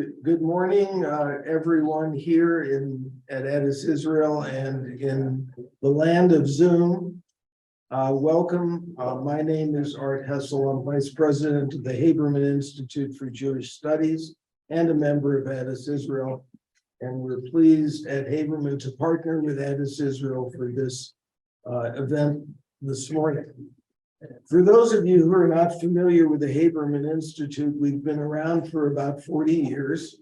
Good morning, everyone here at Addis, Israel, and in the land of Zoom. Welcome. My name is Art Hessel. I'm Vice President of the Haberman Institute for Jewish Studies and a member of Addis, Israel. And we're pleased at Haberman to partner with Addis, Israel for this event this morning. For those of you who are not familiar with the Haberman Institute, we've been around for about 40 years.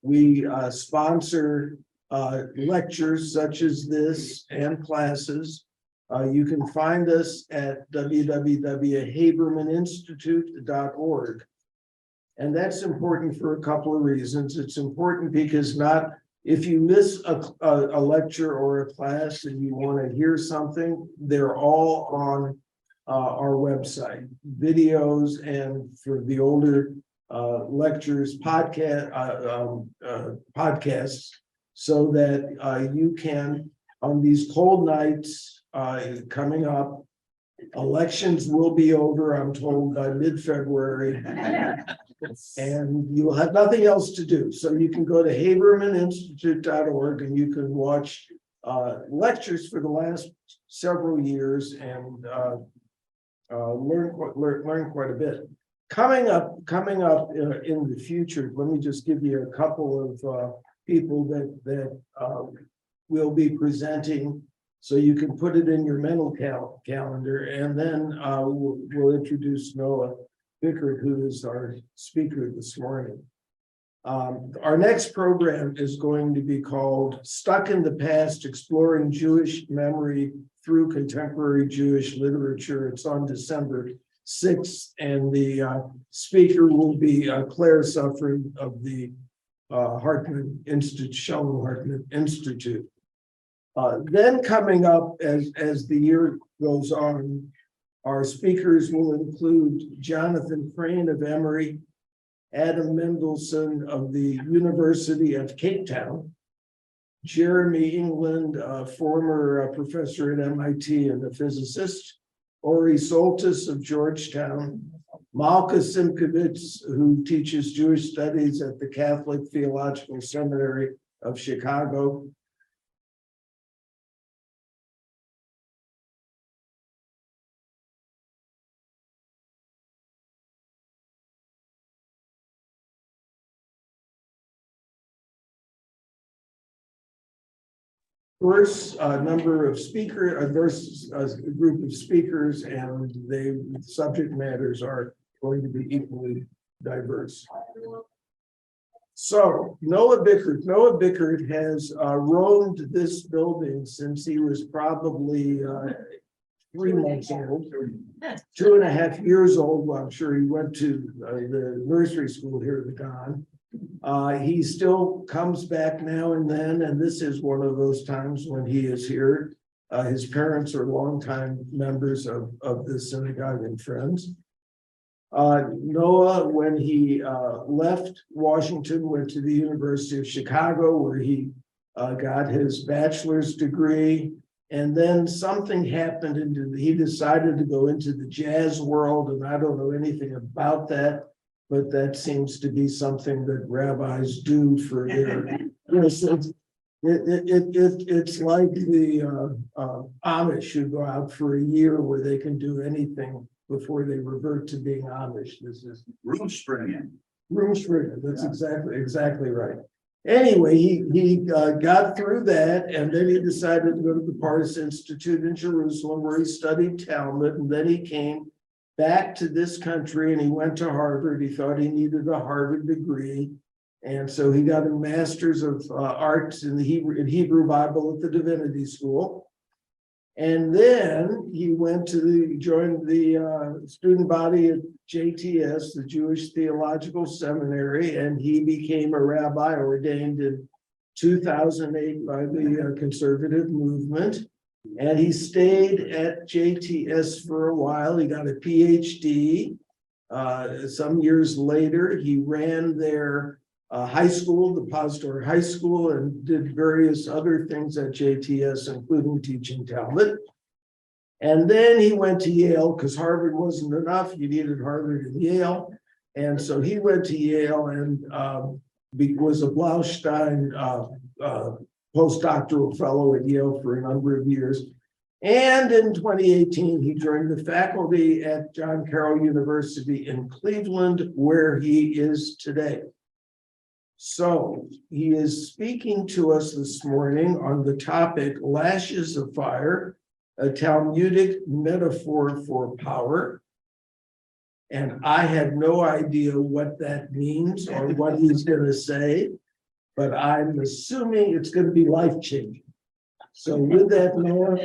We sponsor lectures such as this and classes. You can find us at www.habermaninstitute.org. And that's important for a couple of reasons. It's important because if you miss a lecture or a class and you want to hear something, they're all on our website, videos, and for the older lectures, podcasts, so that you can, on these cold nights coming up, elections will be over, I'm told, by mid-February, and you will have nothing else to do. So you can go to habermaninstitute.org and you can watch lectures for the last several years and learn quite a bit. Coming up in the future, let me just give you a couple of people that will be presenting, so you can put it in your mental calendar, and then we'll introduce Noah Bickart, who is our speaker this morning. Our next program is going to be called Stuck in the Past, Exploring Jewish Memory Through Contemporary Jewish Literature. It's on December 6th, and the speaker will be Claire Suffren of the Hartman Institute, Shalom Hartman Institute. Then coming up as the year goes on, our speakers will include Jonathan Crane of Emory, Adam Mendelsohn of the University of Cape Town, Jeremy England, a former professor at MIT and a physicist, Ori Soltis of Georgetown, Malka Simkovitz, who teaches Jewish studies at the Catholic Theological Seminary of Chicago, diverse group of speakers, and the subject matters are going to be equally diverse. So Noah Bickart has roamed this building since he was probably 3 months old, 2.5 years old. Well, I'm sure he went to the nursery school here at the Don. He still comes back now and then, and this is one of those times when he is here. His parents are longtime members of the synagogue and friends. Noah, when he left Washington, went to the University of Chicago, where he got his bachelor's degree, and then something happened, and he decided to go into the jazz world, and I don't know anything about that. But that seems to be something that rabbis do for their, it's like the Amish who go out for a year where they can do anything before they revert to being Amish. This is room springing. That's exactly right. Anyway, he got through that, and then he decided to go to the Pardes Institute in Jerusalem, where he studied Talmud, and then he came back to this country and he went to Harvard. He thought he needed a Harvard degree. And so he got a master's of arts in the Hebrew Bible at the Divinity School. And then he went to join the student body at JTS, the Jewish Theological Seminary, and he became a rabbi ordained in 2008 by the conservative movement. And he stayed at JTS for a while. He got a Ph.D. Some years later, he ran their high school, the Postor High School, and did various other things at JTS, including teaching Talmud. And then he went to Yale, because Harvard wasn't enough. You needed Harvard and Yale. And so he went to Yale and was a Blaustein postdoctoral fellow at Yale for a number of years. And in 2018, he joined the faculty at John Carroll University in Cleveland, where he is today. So he is speaking to us this morning on the topic, Lashes of Fire, a Talmudic metaphor for power. And I have no idea what that means or what he's going to say, but I'm assuming it's going to be life-changing. So with that, Noah,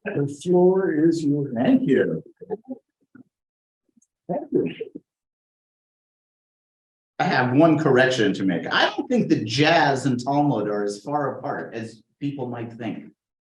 the floor is yours. Thank you. Thank you. I have one correction to make. I don't think that jazz and Talmud are as far apart as people might think.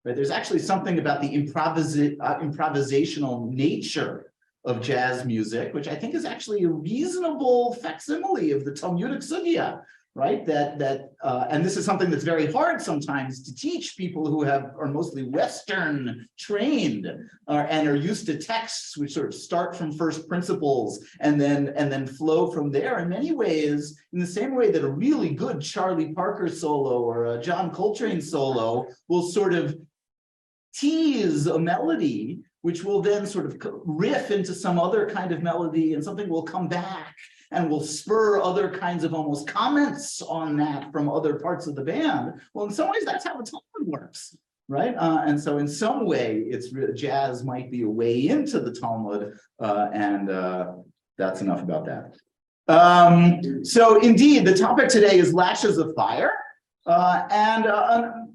But there's actually something about the improvisational nature of jazz music, which I think is actually a reasonable facsimile of the Talmudic sugya, right? And this is something that's very hard sometimes to teach people who are mostly Western trained and are used to texts which sort of start from first principles and then flow from there. In many ways, in the same way that a really good Charlie Parker solo or a John Coltrane solo will sort of tease a melody, which will then sort of riff into some other kind of melody, and something will come back and will spur other kinds of almost comments on that from other parts of the band. Well, in some ways, that's how the Talmud works, right? And so in some way, jazz might be a way into the Talmud, and that's enough about that. So indeed, the topic today is Lashes of Fire.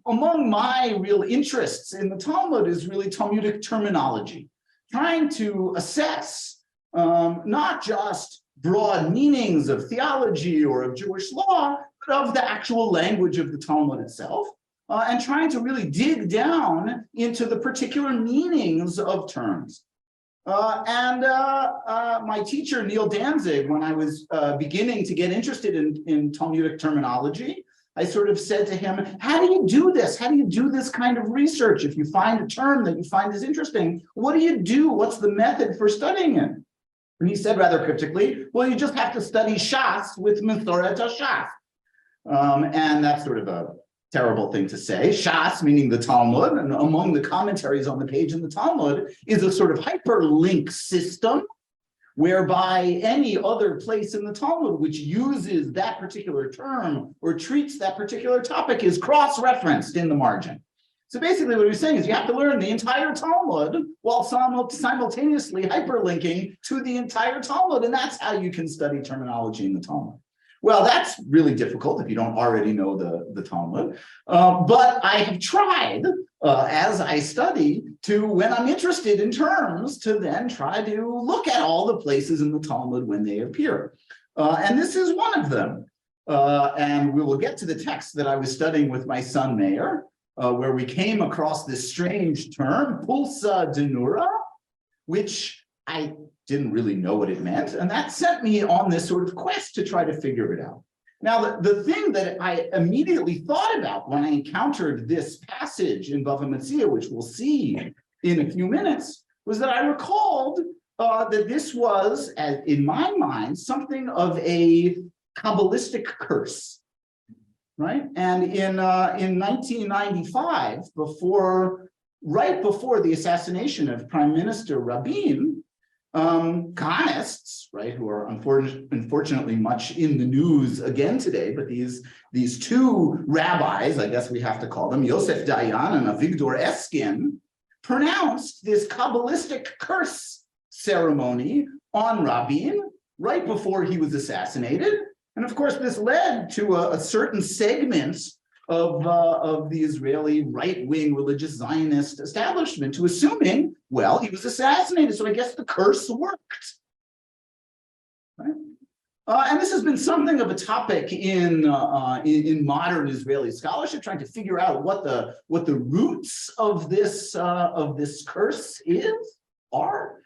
Among my real interests in the Talmud is really Talmudic terminology, trying to assess not just broad meanings of theology or of Jewish law, but of the actual language of the Talmud itself, and trying to really dig down into the particular meanings of terms. My teacher, Neil Danzig, when I was beginning to get interested in Talmudic terminology, I sort of said to him, how do you do this? How do you do this kind of research? If you find a term that you find is interesting, what do you do? What's the method for studying it? And he said rather cryptically, well, you just have to study Shas with Mesoret HaShas. And that's sort of a terrible thing to say. Shas, meaning the Talmud, and among the commentaries on the page in the Talmud is a sort of hyperlink system whereby any other place in the Talmud which uses that particular term or treats that particular topic is cross-referenced in the margin. So basically what he's saying is you have to learn the entire Talmud while simultaneously hyperlinking to the entire Talmud, and that's how you can study terminology in the Talmud. Well, that's really difficult if you don't already know the Talmud, but I have tried as I study to, when I'm interested in terms, to then try to look at all the places in the Talmud when they appear. And this is one of them. And we will get to the text that I was studying with my son, Meir, where we came across this strange term, pulsa denura, which I didn't really know what it meant. And that sent me on this sort of quest to try to figure it out. Now, the thing that I immediately thought about when I encountered this passage in Bava Metzia, which we'll see in a few minutes, was that I recalled that this was, in my mind, something of a Kabbalistic curse, right? And in 1995, right before the assassination of Prime Minister Rabin, Kahanists, right, who are unfortunately much in the news again today, but these two rabbis, I guess we have to call them, Yosef Dayan and Avigdor Eskin, pronounced this Kabbalistic curse ceremony on Rabin right before he was assassinated. And of course, this led to a certain segment of the Israeli right-wing religious Zionist establishment to assuming, well, he was assassinated, so I guess the curse worked. Right? And this has been something of a topic in modern Israeli scholarship, trying to figure out what the roots of this curse are.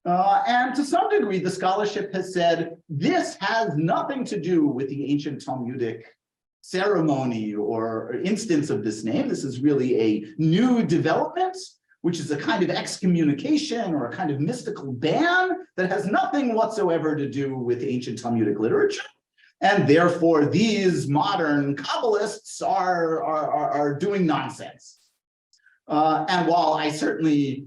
And to some degree, the scholarship has said this has nothing to do with the ancient Talmudic ceremony or instance of this name. This is really a new development, which is a kind of excommunication or a kind of mystical ban that has nothing whatsoever to do with ancient Talmudic literature. and therefore these modern Kabbalists are doing nonsense. And while I certainly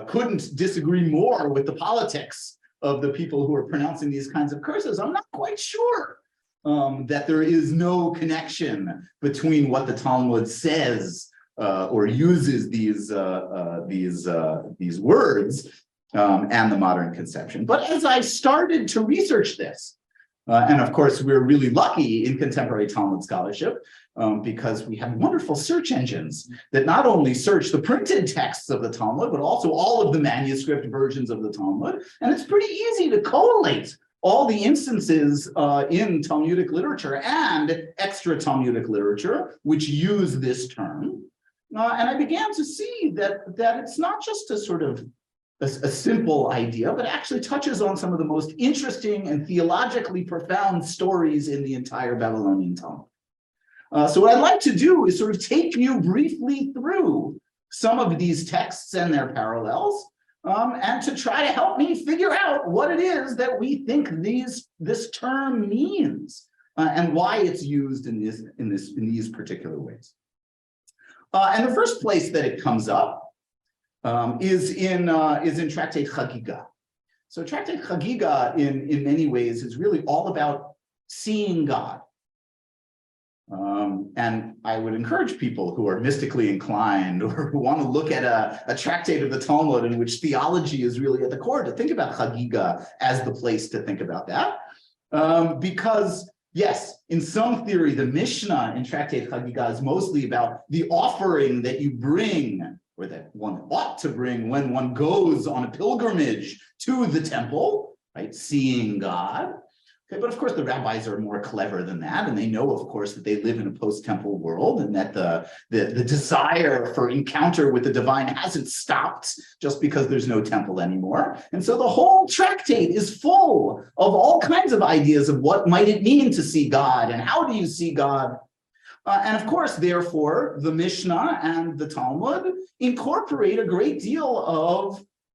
couldn't disagree more with the politics of the people who are pronouncing these kinds of curses, I'm not quite sure that there is no connection between what the Talmud says or uses these words and the modern conception. But as I started to research this, and of course, we're really lucky in contemporary Talmud scholarship because we have wonderful search engines that not only search the printed texts of the Talmud, but also all of the manuscript versions of the Talmud. And it's pretty easy to collate all the instances in Talmudic literature and extra Talmudic literature which use this term. And I began to see that it's not just a sort of a simple idea, but actually touches on some of the most interesting and theologically profound stories in the entire Babylonian Talmud. So what I'd like to do is sort of take you briefly through some of these texts and their parallels, and to try to help me figure out what it is that we think this term means, and why it's used in these particular ways. And the first place that it comes up is in Tractate Chagiga. So Tractate Chagiga, in many ways, is really all about seeing God. And I would encourage people who are mystically inclined or who want to look at a tractate of the Talmud in which theology is really at the core to think about Chagiga as the place to think about that. Because yes, in some theory, the Mishnah in Tractate Chagiga is mostly about the offering that you bring, or that one ought to bring when one goes on a pilgrimage to the temple, right? Seeing God. Okay, but of course, the rabbis are more clever than that, and they know, of course, that they live in a post-temple world, and that the desire for encounter with the divine hasn't stopped just because there's no temple anymore. And so the whole tractate is full of all kinds of ideas of what might it mean to see God, and how do you see God? And of course, therefore, the Mishnah and the Talmud incorporate a great deal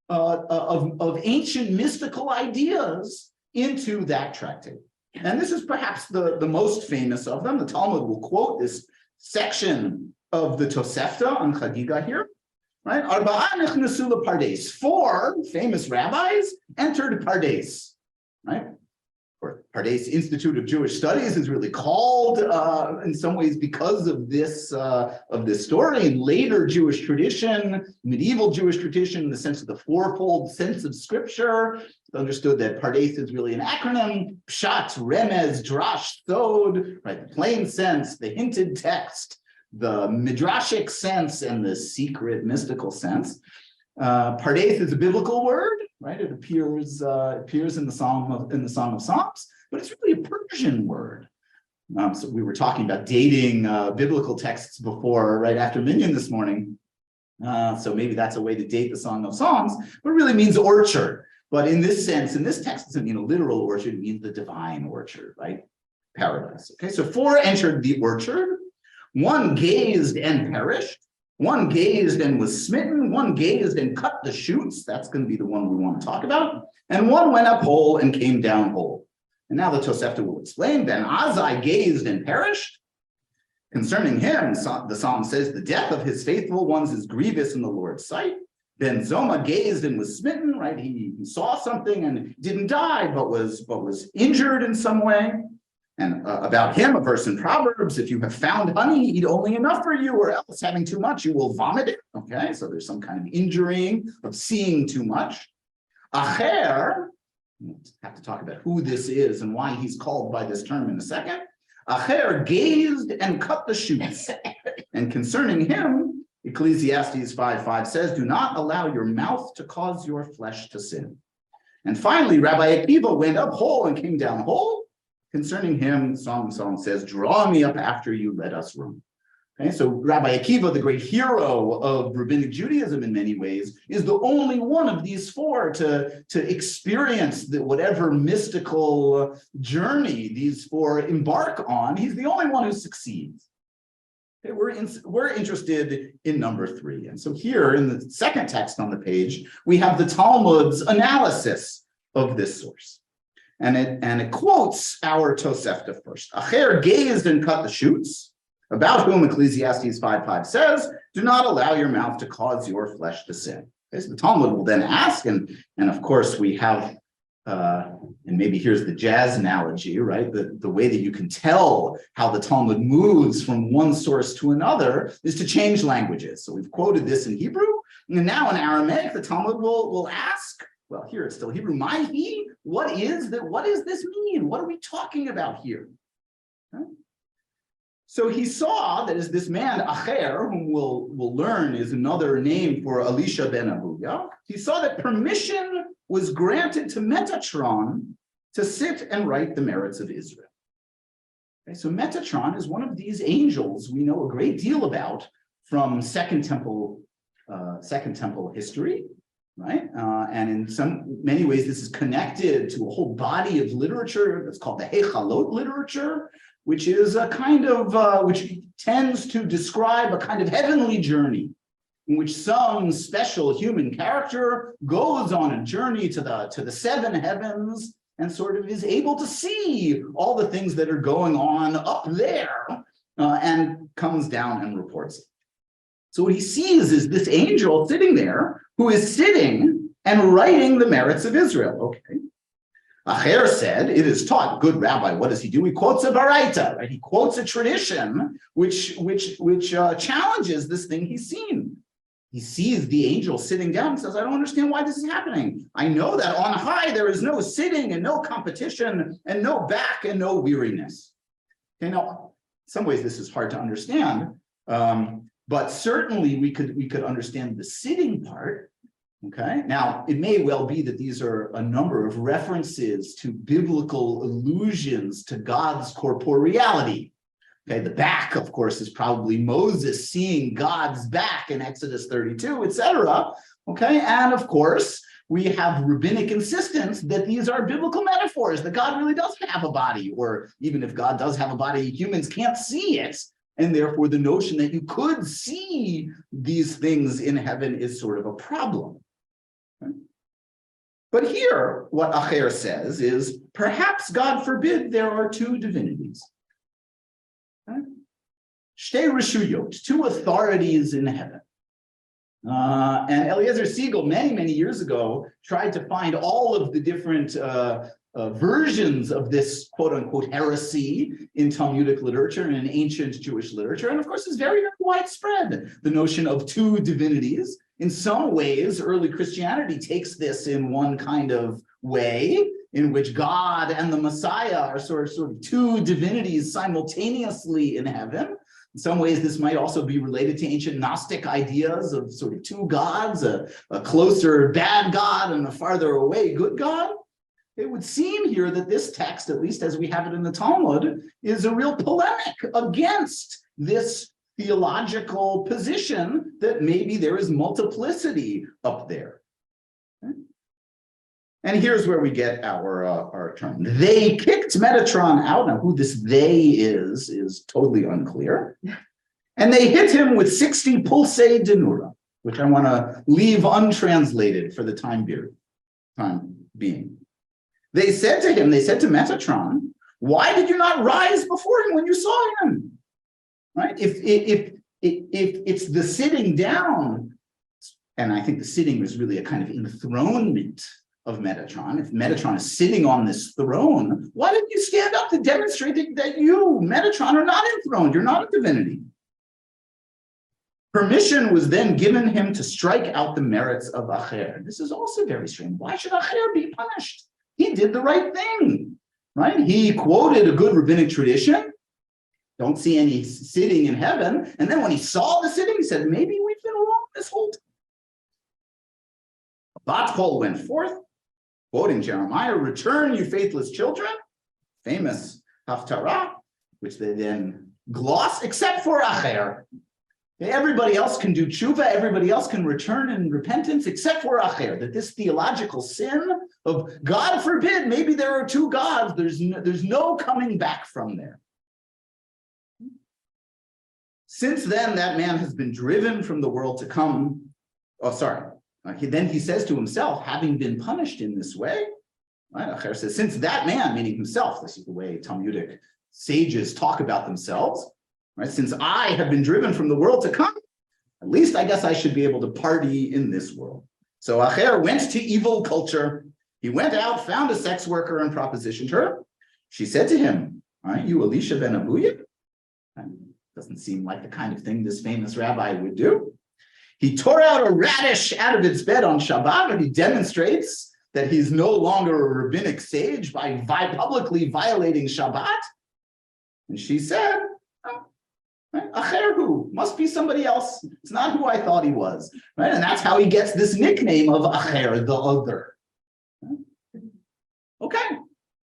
of ancient mystical ideas into that tractate. And this is perhaps the most famous of them. The Talmud will quote this section of the Tosefta on Chagiga here, right? Arba'a nechnesu lePardes. 4 famous rabbis entered Pardes, right? Or Pardes Institute of Jewish Studies is really called in some ways because of this story. In later Jewish tradition, medieval Jewish tradition, in the sense of the fourfold sense of scripture, it's understood that Pardes is really an acronym: Pshat, Remez, Drash, Sod, right? The plain sense, the hinted text, the midrashic sense, and the secret mystical sense. Pardes is a biblical word, right? It appears in the Song of Psalms, but it's really a Persian word. So we were talking about dating biblical texts before, right after Minyan this morning. So maybe that's a way to date the Song of Songs, but it really means orchard. But in this sense, in this text, it doesn't mean a literal orchard, it means the divine orchard, right? Paradise. Okay, so 4 entered the orchard. 1 gazed and perished. 1 gazed and was smitten. 1 gazed and cut the shoots. That's going to be the one we want to talk about. And 1 went up whole and came down whole. And now the Tosefta will explain. Then Azai gazed and perished. Concerning him, the psalm says, the death of his faithful ones is grievous in the Lord's sight. Then Zoma gazed and was smitten, right? He saw something and didn't die, but was injured in some way. And about him, a verse in Proverbs, if you have found honey, eat only enough for you, or else having too much, you will vomit it. Okay, so there's some kind of injuring of seeing too much. Acher, we'll have to talk about who this is and why he's called by this term in a second. Acher gazed and cut the shoots. And concerning him, Ecclesiastes 5:5 says, do not allow your mouth to cause your flesh to sin. And finally, Rabbi Akiva went up whole and came down whole. Concerning him, Song of Songs says, draw me up after you, let us run. Okay, so Rabbi Akiva, the great hero of rabbinic Judaism in many ways, is the only one of these 4 to experience whatever mystical journey these 4 embark on. He's the only one who succeeds. Okay, we're interested in number 3. And so here in the second text on the page, we have the Talmud's analysis of this source. And it quotes our Tosefta first. Acher gazed and cut the shoots, about whom Ecclesiastes 5:5 says, do not allow your mouth to cause your flesh to sin. Okay, so the Talmud will then ask, and of course we have, and maybe here's the jazz analogy, right? The way that you can tell how the Talmud moves from one source to another is to change languages. So we've quoted this in Hebrew, and now in Aramaic, the Talmud will ask, well, here it's still Hebrew, Mahi, what is this mean? What are we talking about here? Okay. So he saw that as this man, Acher, whom we'll learn is another name for Elisha ben Ahuya, he saw that permission was granted to Metatron to sit and write the merits of Israel. Okay, so Metatron is one of these angels we know a great deal about from Second Temple history, right? And in many ways, this is connected to a whole body of literature that's called the Hechalot literature, which is a kind of, which tends to describe a kind of heavenly journey in which some special human character goes on a journey to the seven heavens and sort of is able to see all the things that are going on up there and comes down and reports it. So what he sees is this angel sitting there who is sitting and writing the merits of Israel. Okay. Acher said, it is taught, good rabbi, what does he do? He quotes a baraita, right? He quotes a tradition which challenges this thing he's seen. He sees the angel sitting down and says, I don't understand why this is happening. I know that on high there is no sitting and no competition and no back and no weariness. Okay, now, in some ways this is hard to understand, but certainly we could understand the sitting part. Okay, now it may well be that these are a number of references to biblical allusions to God's corporeality. Okay, the back, of course, is probably Moses seeing God's back in Exodus 32, etc. Okay, and of course, we have rabbinic insistence that these are biblical metaphors, that God really does have a body, or even if God does have a body, humans can't see it. And therefore, the notion that you could see these things in heaven is sort of a problem. Okay? But here, what Acher says is, perhaps, God forbid, there are two divinities. Okay? Shtei Reshuyot, two authorities in heaven. And Eliezer Siegel, many, many years ago, tried to find all of the different versions of this quote-unquote heresy in Talmudic literature and in ancient Jewish literature. And of course, it's very, very widespread, the notion of two divinities. In some ways, early Christianity takes this in one kind of way, in which God and the Messiah are sort of two divinities simultaneously in heaven. In some ways, this might also be related to ancient Gnostic ideas of sort of two gods, a closer bad God and a farther away good God. It would seem here that this text, at least as we have it in the Talmud, is a real polemic against this theological position that maybe there is multiplicity up there. Okay? And here's where we get our term. They kicked Metatron out. Now, who this they is totally unclear. And they hit him with 60 pulsei denura, which I want to leave untranslated for the time being. They said to Metatron, why did you not rise before him when you saw him? Right? If it's the sitting down, and I think the sitting is really a kind of enthronement of Metatron. If Metatron is sitting on this throne, why didn't you stand up to demonstrate that you, Metatron, are not enthroned? You're not a divinity. Permission was then given him to strike out the merits of Acher. This is also very strange. Why should Acher be punished? He did the right thing, right? He quoted a good rabbinic tradition. Don't see any sitting in heaven. And then when he saw the sitting, he said, maybe we've been wrong this whole time. Bat Kol went forth, quoting Jeremiah, return, you faithless children, famous haftarah, which they then gloss, except for Acher. Everybody else can do tshuva, everybody else can return in repentance, except for Acher, that this theological sin of, God forbid, maybe there are two gods, there's no coming back from there. Since then, that man has been driven from the world to come. Oh, sorry. Then he says to himself, having been punished in this way, Right? Acher says, since that man, meaning himself, this is the way Talmudic sages talk about themselves, right? Since I have been driven from the world to come, at least I guess I should be able to party in this world. So Acher went to evil culture. He went out, found a sex worker, and propositioned her. She said to him, aren't you Elisha ben Abuya? Doesn't seem like the kind of thing this famous rabbi would do. He tore out a radish out of its bed on Shabbat, and he demonstrates that he's no longer a rabbinic sage by publicly violating Shabbat. And she said, oh, right? Acher hu, must be somebody else. It's not who I thought he was. Right? And that's how he gets this nickname of Acher, the other. Okay.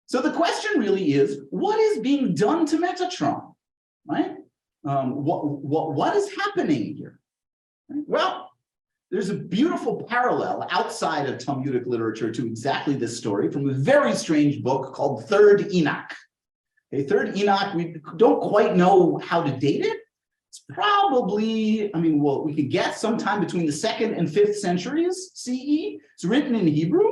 So the question really is, what is being done to Metatron? Right? What is happening here? Well, there's a beautiful parallel outside of Talmudic literature to exactly this story from a very strange book called Third Enoch. Okay, Third Enoch, we don't quite know how to date it. It's probably, we could guess sometime between the 2nd and 5th centuries CE. It's written in Hebrew.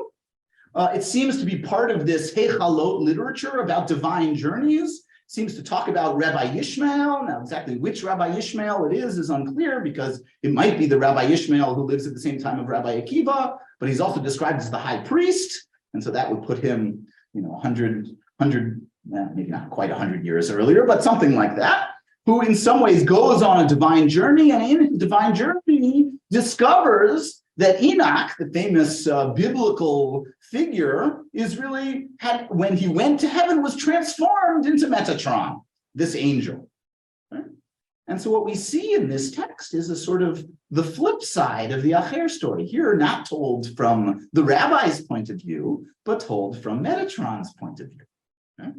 It seems to be part of this Hechalot literature about divine journeys. Seems to talk about Rabbi Ishmael. Now, exactly which Rabbi Ishmael it is unclear, because it might be the Rabbi Ishmael who lives at the same time of Rabbi Akiva, but he's also described as the high priest. And so that would put him, 100, maybe not quite 100 years earlier, but something like that, who in some ways goes on a divine journey, and in his divine journey discovers that Enoch, the famous biblical figure, is really, when he went to heaven, was transformed into Metatron, this angel. Right? And so what we see in this text is a sort of the flip side of the Acher story. Here, not told from the rabbi's point of view, but told from Metatron's point of view. Right?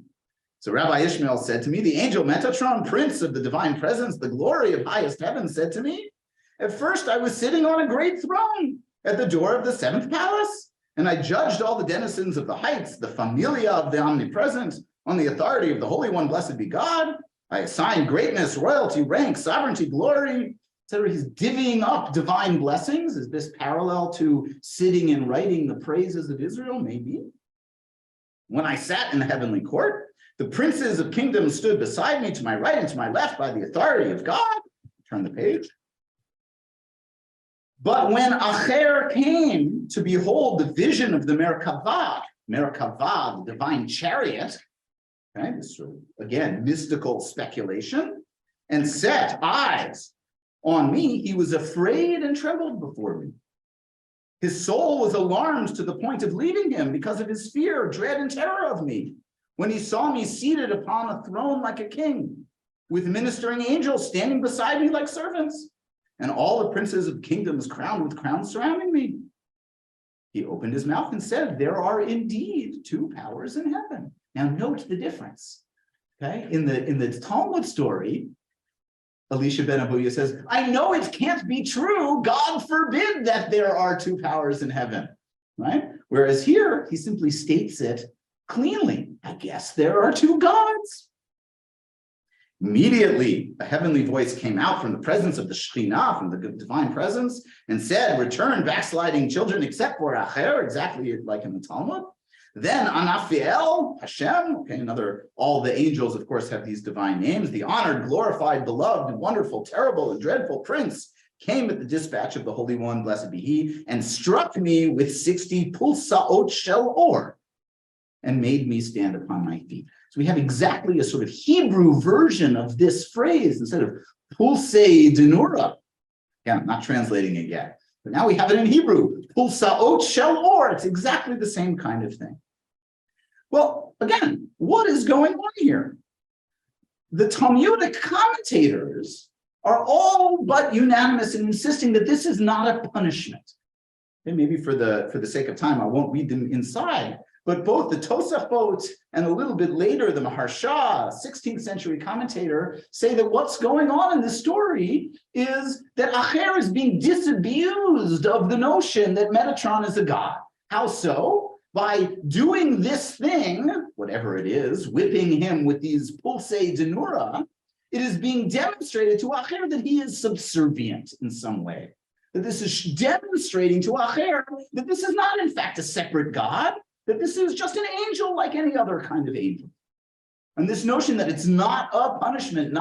So Rabbi Ishmael said to me, the angel Metatron, prince of the divine presence, the glory of highest heaven, said to me, at first, I was sitting on a great throne at the door of the 7th palace, and I judged all the denizens of the heights, the familia of the omnipresent, on the authority of the Holy One, blessed be God. I assigned greatness, royalty, rank, sovereignty, glory, etc. He's divvying up divine blessings. Is this parallel to sitting and writing the praises of Israel? Maybe. When I sat in the heavenly court, the princes of kingdoms stood beside me, to my right and to my left, by the authority of God. Turn the page. But when Acher came to behold the vision of the Merkavah, the divine chariot, okay, this sort of, again, mystical speculation, and set eyes on me, he was afraid and trembled before me. His soul was alarmed to the point of leaving him because of his fear, dread, and terror of me, when he saw me seated upon a throne like a king, with ministering angels standing beside me like servants, and all the princes of kingdoms crowned with crowns surrounding me. He opened his mouth and said, there are indeed 2 powers in heaven. Now note the difference. Okay, in the Talmud story, Elisha ben Abuya says, I know it can't be true. God forbid that there are 2 powers in heaven. Right? Whereas here, he simply states it cleanly. I guess there are 2 gods. Immediately, a heavenly voice came out from the presence of the Shekhinah, from the divine presence, and said, return, backsliding children, except for Acher, exactly like in the Talmud. Then Anafiel, Hashem, okay, all the angels, of course, have these divine names. The honored, glorified, beloved, wonderful, terrible, and dreadful prince came at the dispatch of the Holy One, blessed be he, and struck me with 60 pulsaot shel or, and made me stand upon my feet. So we have exactly a sort of Hebrew version of this phrase instead of pulsei denura. Yeah, I'm not translating it yet, but now we have it in Hebrew. Pulsaot shel or. It's exactly the same kind of thing. Well, again, what is going on here? The Talmudic commentators are all but unanimous in insisting that this is not a punishment. And maybe for the sake of time, I won't read them inside. But both the Tosafot and a little bit later, the Maharsha, 16th century commentator, say that what's going on in this story is that Acher is being disabused of the notion that Metatron is a god. How so? By doing this thing, whatever it is, whipping him with these pulsei denura, it is being demonstrated to Acher that he is subservient in some way. That this is demonstrating to Acher that this is not, in fact, a separate god, that this is just an angel like any other kind of angel. And this notion that it's not a punishment,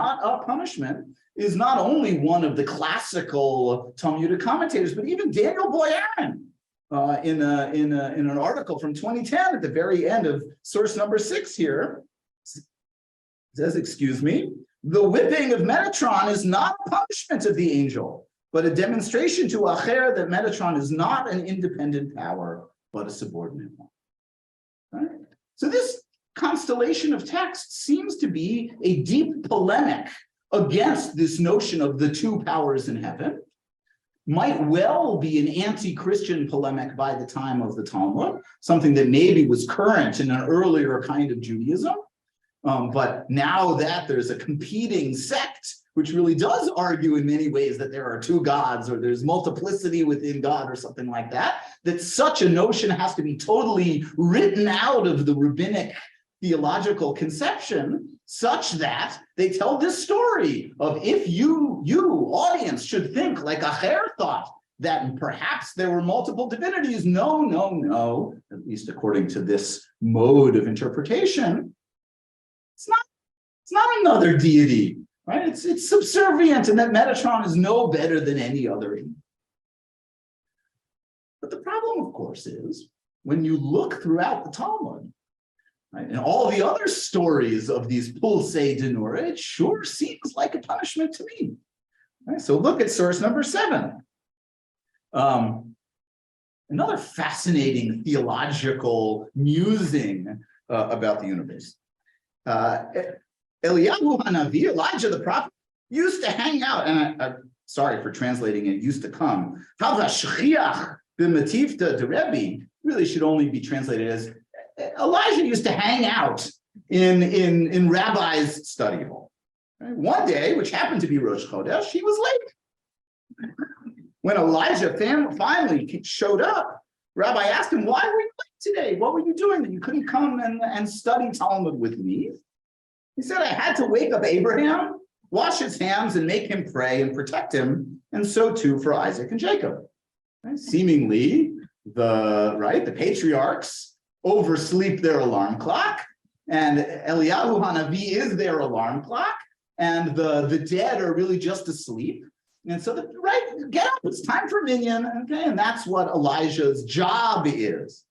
is not only one of the classical Talmudic commentators, but even Daniel Boyarin in an article from 2010 at the very end of source number 6 here says, excuse me, the whipping of Metatron is not a punishment of the angel, but a demonstration to Acher that Metatron is not an independent power, but a subordinate one. Right? So this constellation of texts seems to be a deep polemic against this notion of the two powers in heaven. Might well be an anti-Christian polemic by the time of the Talmud, something that maybe was current in an earlier kind of Judaism. But now that there's a competing sect, which really does argue in many ways that there are two gods, or there's multiplicity within God or something like that, that such a notion has to be totally written out of the rabbinic theological conception, such that they tell this story of if you audience should think like Acher thought, that perhaps there were multiple divinities. No, at least according to this mode of interpretation, it's not another deity, right? It's subservient, and that Metatron is no better than any other. But the problem, of course, is when you look throughout the Talmud, right, and all the other stories of these pulsei denura, it sure seems like a punishment to me. Right? So look at source number 7. Another fascinating theological musing about the universe. Eliyahu Hanavi, Elijah the prophet, used to hang out, and I'm sorry for translating it, used to come. Hava shchiach b'mativta de Rabbi really should only be translated as Elijah used to hang out in Rabbi's study hall. Right? One day, which happened to be Rosh Chodesh, he was late. When Elijah finally showed up, Rabbi asked him, why were you late today? What were you doing that you couldn't come and study Talmud with me? He said, I had to wake up Abraham, wash his hands, and make him pray and protect him, and so too for Isaac and Jacob. Right? Seemingly, the patriarchs oversleep their alarm clock, and Eliyahu Hanavi is their alarm clock, and the dead are really just asleep. And so, get up, it's time for minyan, okay? And that's what Elijah's job is.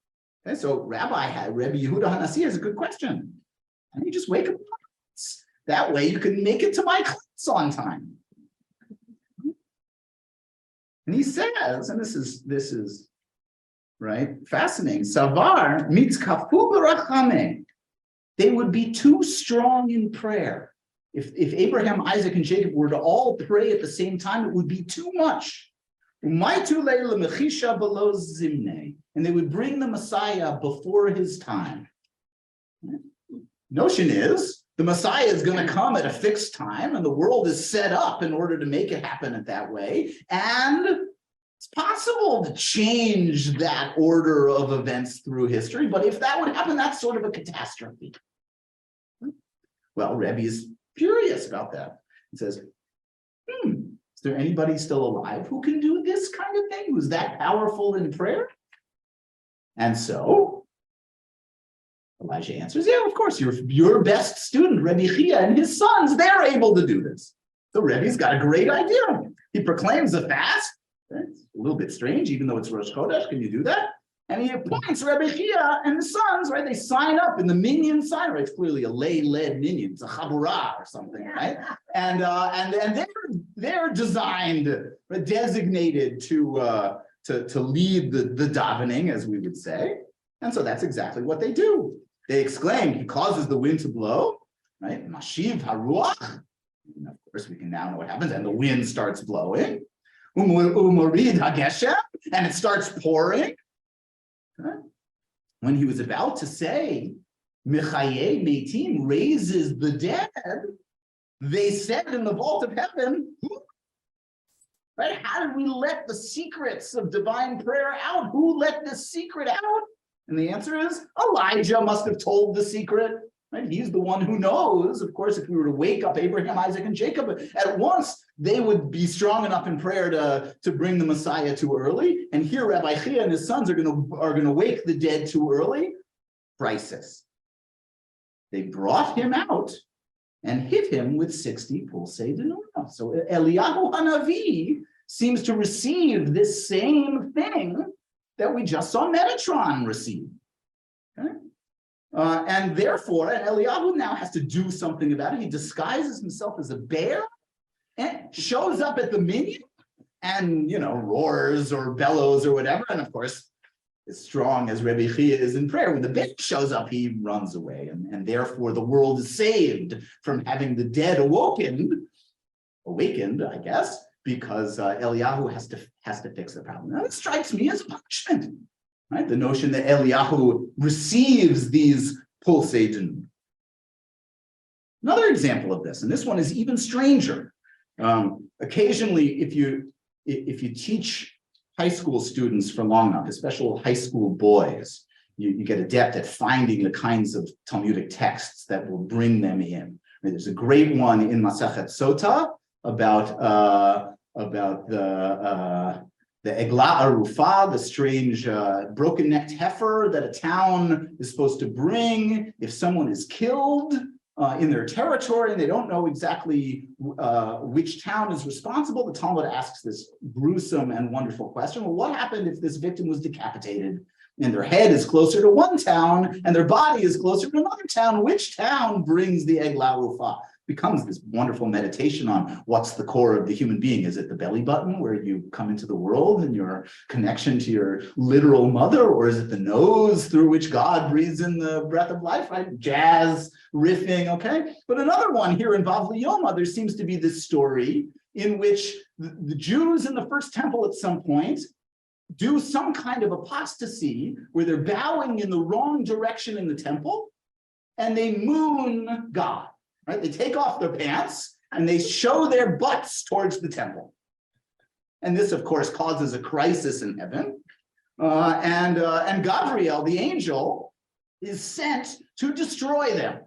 Okay, so Rabbi Yehuda Hanassi has a good question. Why don't you just wake up? That way you can make it to my class on time. And he says, and this is right, fascinating. Savar mitzkafu b'rachameh. They would be too strong in prayer. If Abraham, Isaac, and Jacob were to all pray at the same time, it would be too much. And they would bring the Messiah before his time. Notion is, the Messiah is going to come at a fixed time, and the world is set up in order to make it happen at that way. And it's possible to change that order of events through history, but if that would happen, that's sort of a catastrophe. Well, Rebbe is furious about that. He says, is there anybody still alive who can do this kind of thing, who's that powerful in prayer? And so Elijah answers, yeah, of course, your best student, Rebbe Chia, and his sons, they're able to do this. So Rebbe's got a great idea. He proclaims a fast. It's a little bit strange, even though it's Rosh Chodesh. Can you do that? And he appoints Rebbe Chia and the sons, right? They sign up in the minyan sign, right? It's clearly a lay-led minyan. It's a chabura or something, right? And they're designed, designated to lead the davening, as we would say. And so that's exactly what they do. They exclaim, he causes the wind to blow, right? Mashiv haruach. And of course, we can now know what happens. And the wind starts blowing. Umorid hageshem. And it starts pouring. Okay. When he was about to say, Mechaye Meitim raises the dead, they said in the vault of heaven, right? How did we let the secrets of divine prayer out? Who let this secret out? And the answer is Elijah must have told the secret. Right? He's the one who knows. Of course, if we were to wake up Abraham, Isaac, and Jacob at once, they would be strong enough in prayer to bring the Messiah too early. And here, Rabbi Chia and his sons are going to wake the dead too early. crisis. They brought him out and hit him with 60 pulsei denora. So Eliyahu Hanavi seems to receive this same thing that we just saw Metatron receive. Okay? And therefore, Eliyahu now has to do something about it. He disguises himself as a bear and shows up at the minyan and, roars or bellows or whatever. And of course, as strong as Rabbi Chia is in prayer, when the bear shows up, he runs away. And therefore, the world is saved from having the dead awakened, I guess, because Eliyahu has to fix the problem. Now, it strikes me as a punishment, right? The notion that Eliyahu receives these pulsei denora. Another example of this, and this one is even stranger. Occasionally, if you teach high school students for long enough, especially high school boys, you get adept at finding the kinds of Talmudic texts that will bring them in. There's a great one in Masachet Sota about the Egla Arufa, the strange broken-necked heifer that a town is supposed to bring if someone is killed in their territory and they don't know exactly which town is responsible. The Talmud asks this gruesome and wonderful question. Well, what happened if this victim was decapitated and their head is closer to one town and their body is closer to another town? Which town brings the Egla Arufa? Becomes this wonderful meditation on what's the core of the human being. Is it the belly button where you come into the world and your connection to your literal mother, or is it the nose through which God breathes in the breath of life, right? Jazz riffing, okay? But another one here in Bavli Yoma, there seems to be this story in which the Jews in the first temple at some point do some kind of apostasy where they're bowing in the wrong direction in the temple and they moon God. Right? They take off their pants and they show their butts towards the temple. And this, of course, causes a crisis in heaven. And Gabriel, the angel, is sent to destroy them.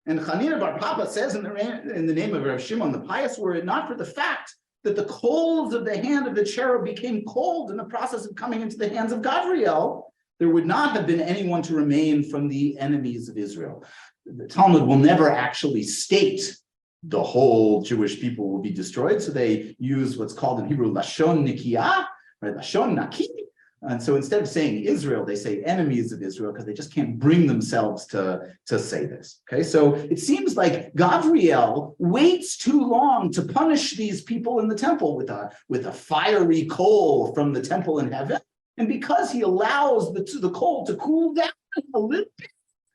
And Chanina Bar Papa says in the name of Rav Shimon the Pious, were it not for the fact that the coals of the hand of the cherub became cold in the process of coming into the hands of Gabriel, there would not have been anyone to remain from the enemies of Israel. The Talmud will never actually state the whole Jewish people will be destroyed. So they use what's called in Hebrew Lashon Nikiyah, right? Lashon Naki. And so instead of saying Israel, they say enemies of Israel because they just can't bring themselves to say this. Okay, so it seems like Gabriel waits too long to punish these people in the temple with a fiery coal from the temple in heaven. And because he allows the coal to cool down a little bit,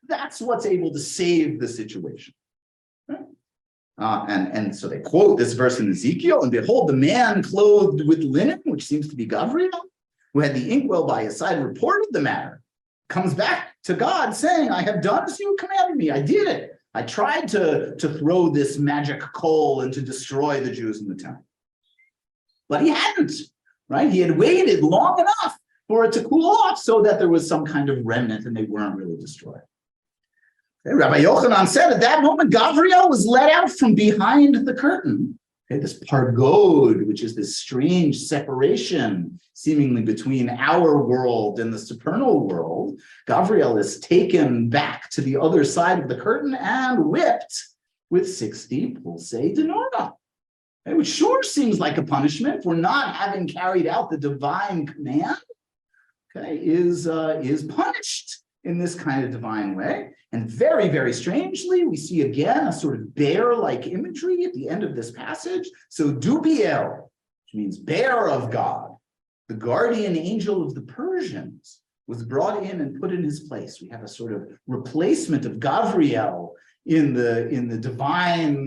that's what's able to save the situation. And so they quote this verse in Ezekiel, and behold, the man clothed with linen, which seems to be Gabriel, who had the inkwell by his side, reported the matter, comes back to God saying, I have done as you commanded me. I did it. I tried to throw this magic coal and to destroy the Jews in the temple. But he hadn't, right? He had waited long enough for it to cool off so that there was some kind of remnant and they weren't really destroyed. Rabbi Yochanan said at that moment, Gabriel was let out from behind the curtain. Okay, this pargod, which is this strange separation seemingly between our world and the supernal world. Gabriel is taken back to the other side of the curtain and whipped with 60 pulsei denora, okay, which sure seems like a punishment for not having carried out the divine command. Okay, is punished in this kind of divine way. And very, very strangely, we see again a sort of bear-like imagery at the end of this passage. So Dubiel, which means bear of God, the guardian angel of the Persians, was brought in and put in his place. We have a sort of replacement of Gabriel in the divine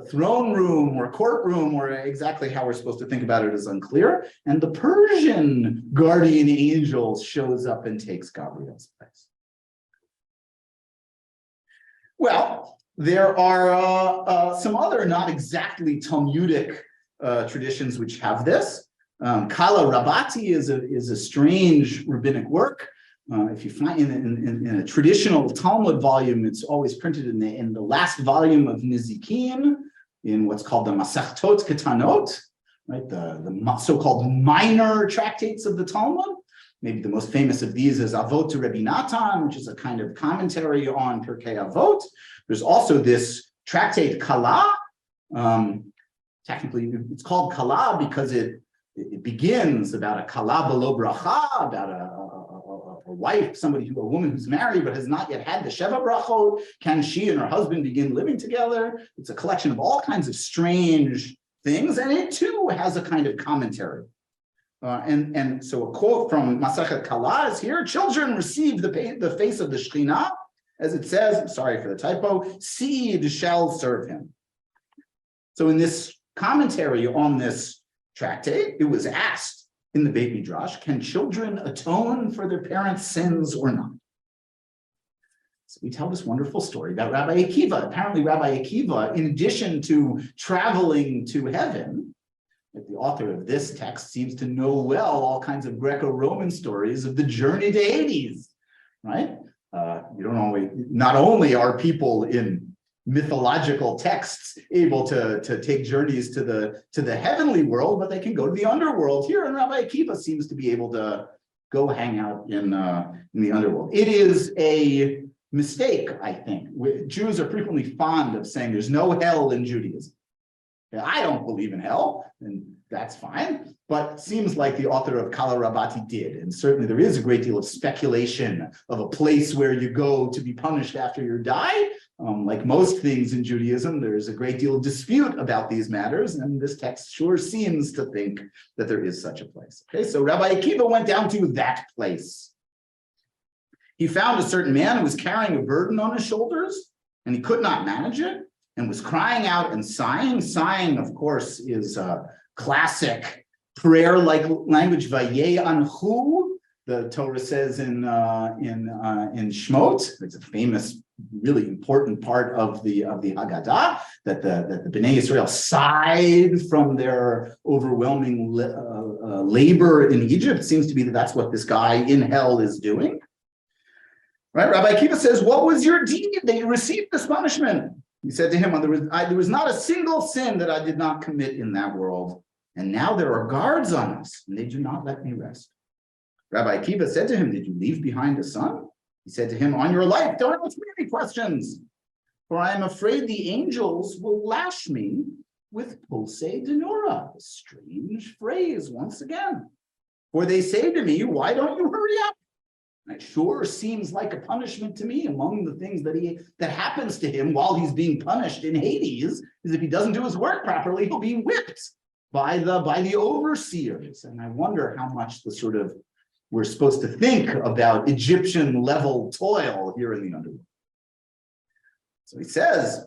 throne room or courtroom, or exactly how we're supposed to think about it is unclear. And the Persian guardian angel shows up and takes Gabriel's place. Well, there are some other not exactly Talmudic traditions which have this. Kala Rabati is a strange rabbinic work. If you find in a traditional Talmud volume, it's always printed in the last volume of Nizikin, in what's called the Masechtot Ketanot, right? The so-called minor tractates of the Talmud. Maybe the most famous of these is Avot to Rabbi Natan, which is a kind of commentary on Pirkei Avot. There's also this tractate Kala. Technically, it's called Kala because it begins about a Kala below bracha, about a wife, a woman who's married but has not yet had the Sheva brachot. Can she and her husband begin living together? It's a collection of all kinds of strange things, and it too has a kind of commentary. And so a quote from Masachet Kala is here: children receive the face of the Shekhinah, as it says, sorry for the typo, seed shall serve him. So in this commentary on this tractate, it was asked in the Beit Midrash, can children atone for their parents' sins or not? So we tell this wonderful story about Rabbi Akiva. Apparently Rabbi Akiva, in addition to traveling to heaven, the author of this text seems to know well all kinds of Greco-Roman stories of the journey to Hades, right? You don't always, not only are people in mythological texts able to take journeys to the heavenly world, but they can go to the underworld. Here, and Rabbi Akiva seems to be able to go hang out in the underworld. It is a mistake, I think. Jews are frequently fond of saying there's no hell in Judaism. I don't believe in hell, and that's fine, but it seems like the author of Kala Rabati did, and certainly there is a great deal of speculation of a place where you go to be punished after you die. Like most things in Judaism, there's a great deal of dispute about these matters, and this text sure seems to think that there is such a place. Okay, so Rabbi Akiva went down to that place. He found a certain man who was carrying a burden on his shoulders, and he could not manage it, and was crying out and sighing. Sighing, of course, is a classic prayer-like language. Vayei anhu, the Torah says in Shmot. It's a famous, really important part of the Haggadah, that the Bnei Israel sighed from their overwhelming labor in Egypt. It seems to be that that's what this guy in hell is doing. Right? Rabbi Akiva says, what was your deed that you received this punishment? He said to him, there was not a single sin that I did not commit in that world. And now there are guards on us, and they do not let me rest. Rabbi Akiva said to him, did you leave behind a son? He said to him, on your life, don't ask me any questions, for I am afraid the angels will lash me with pulse denura, a strange phrase once again. For they say to me, why don't you hurry up? It sure seems like a punishment to me. Among the things that happens to him while he's being punished in Hades is if he doesn't do his work properly, he'll be whipped by the overseers. And I wonder how much we're supposed to think about Egyptian level toil here in the underworld. So he says,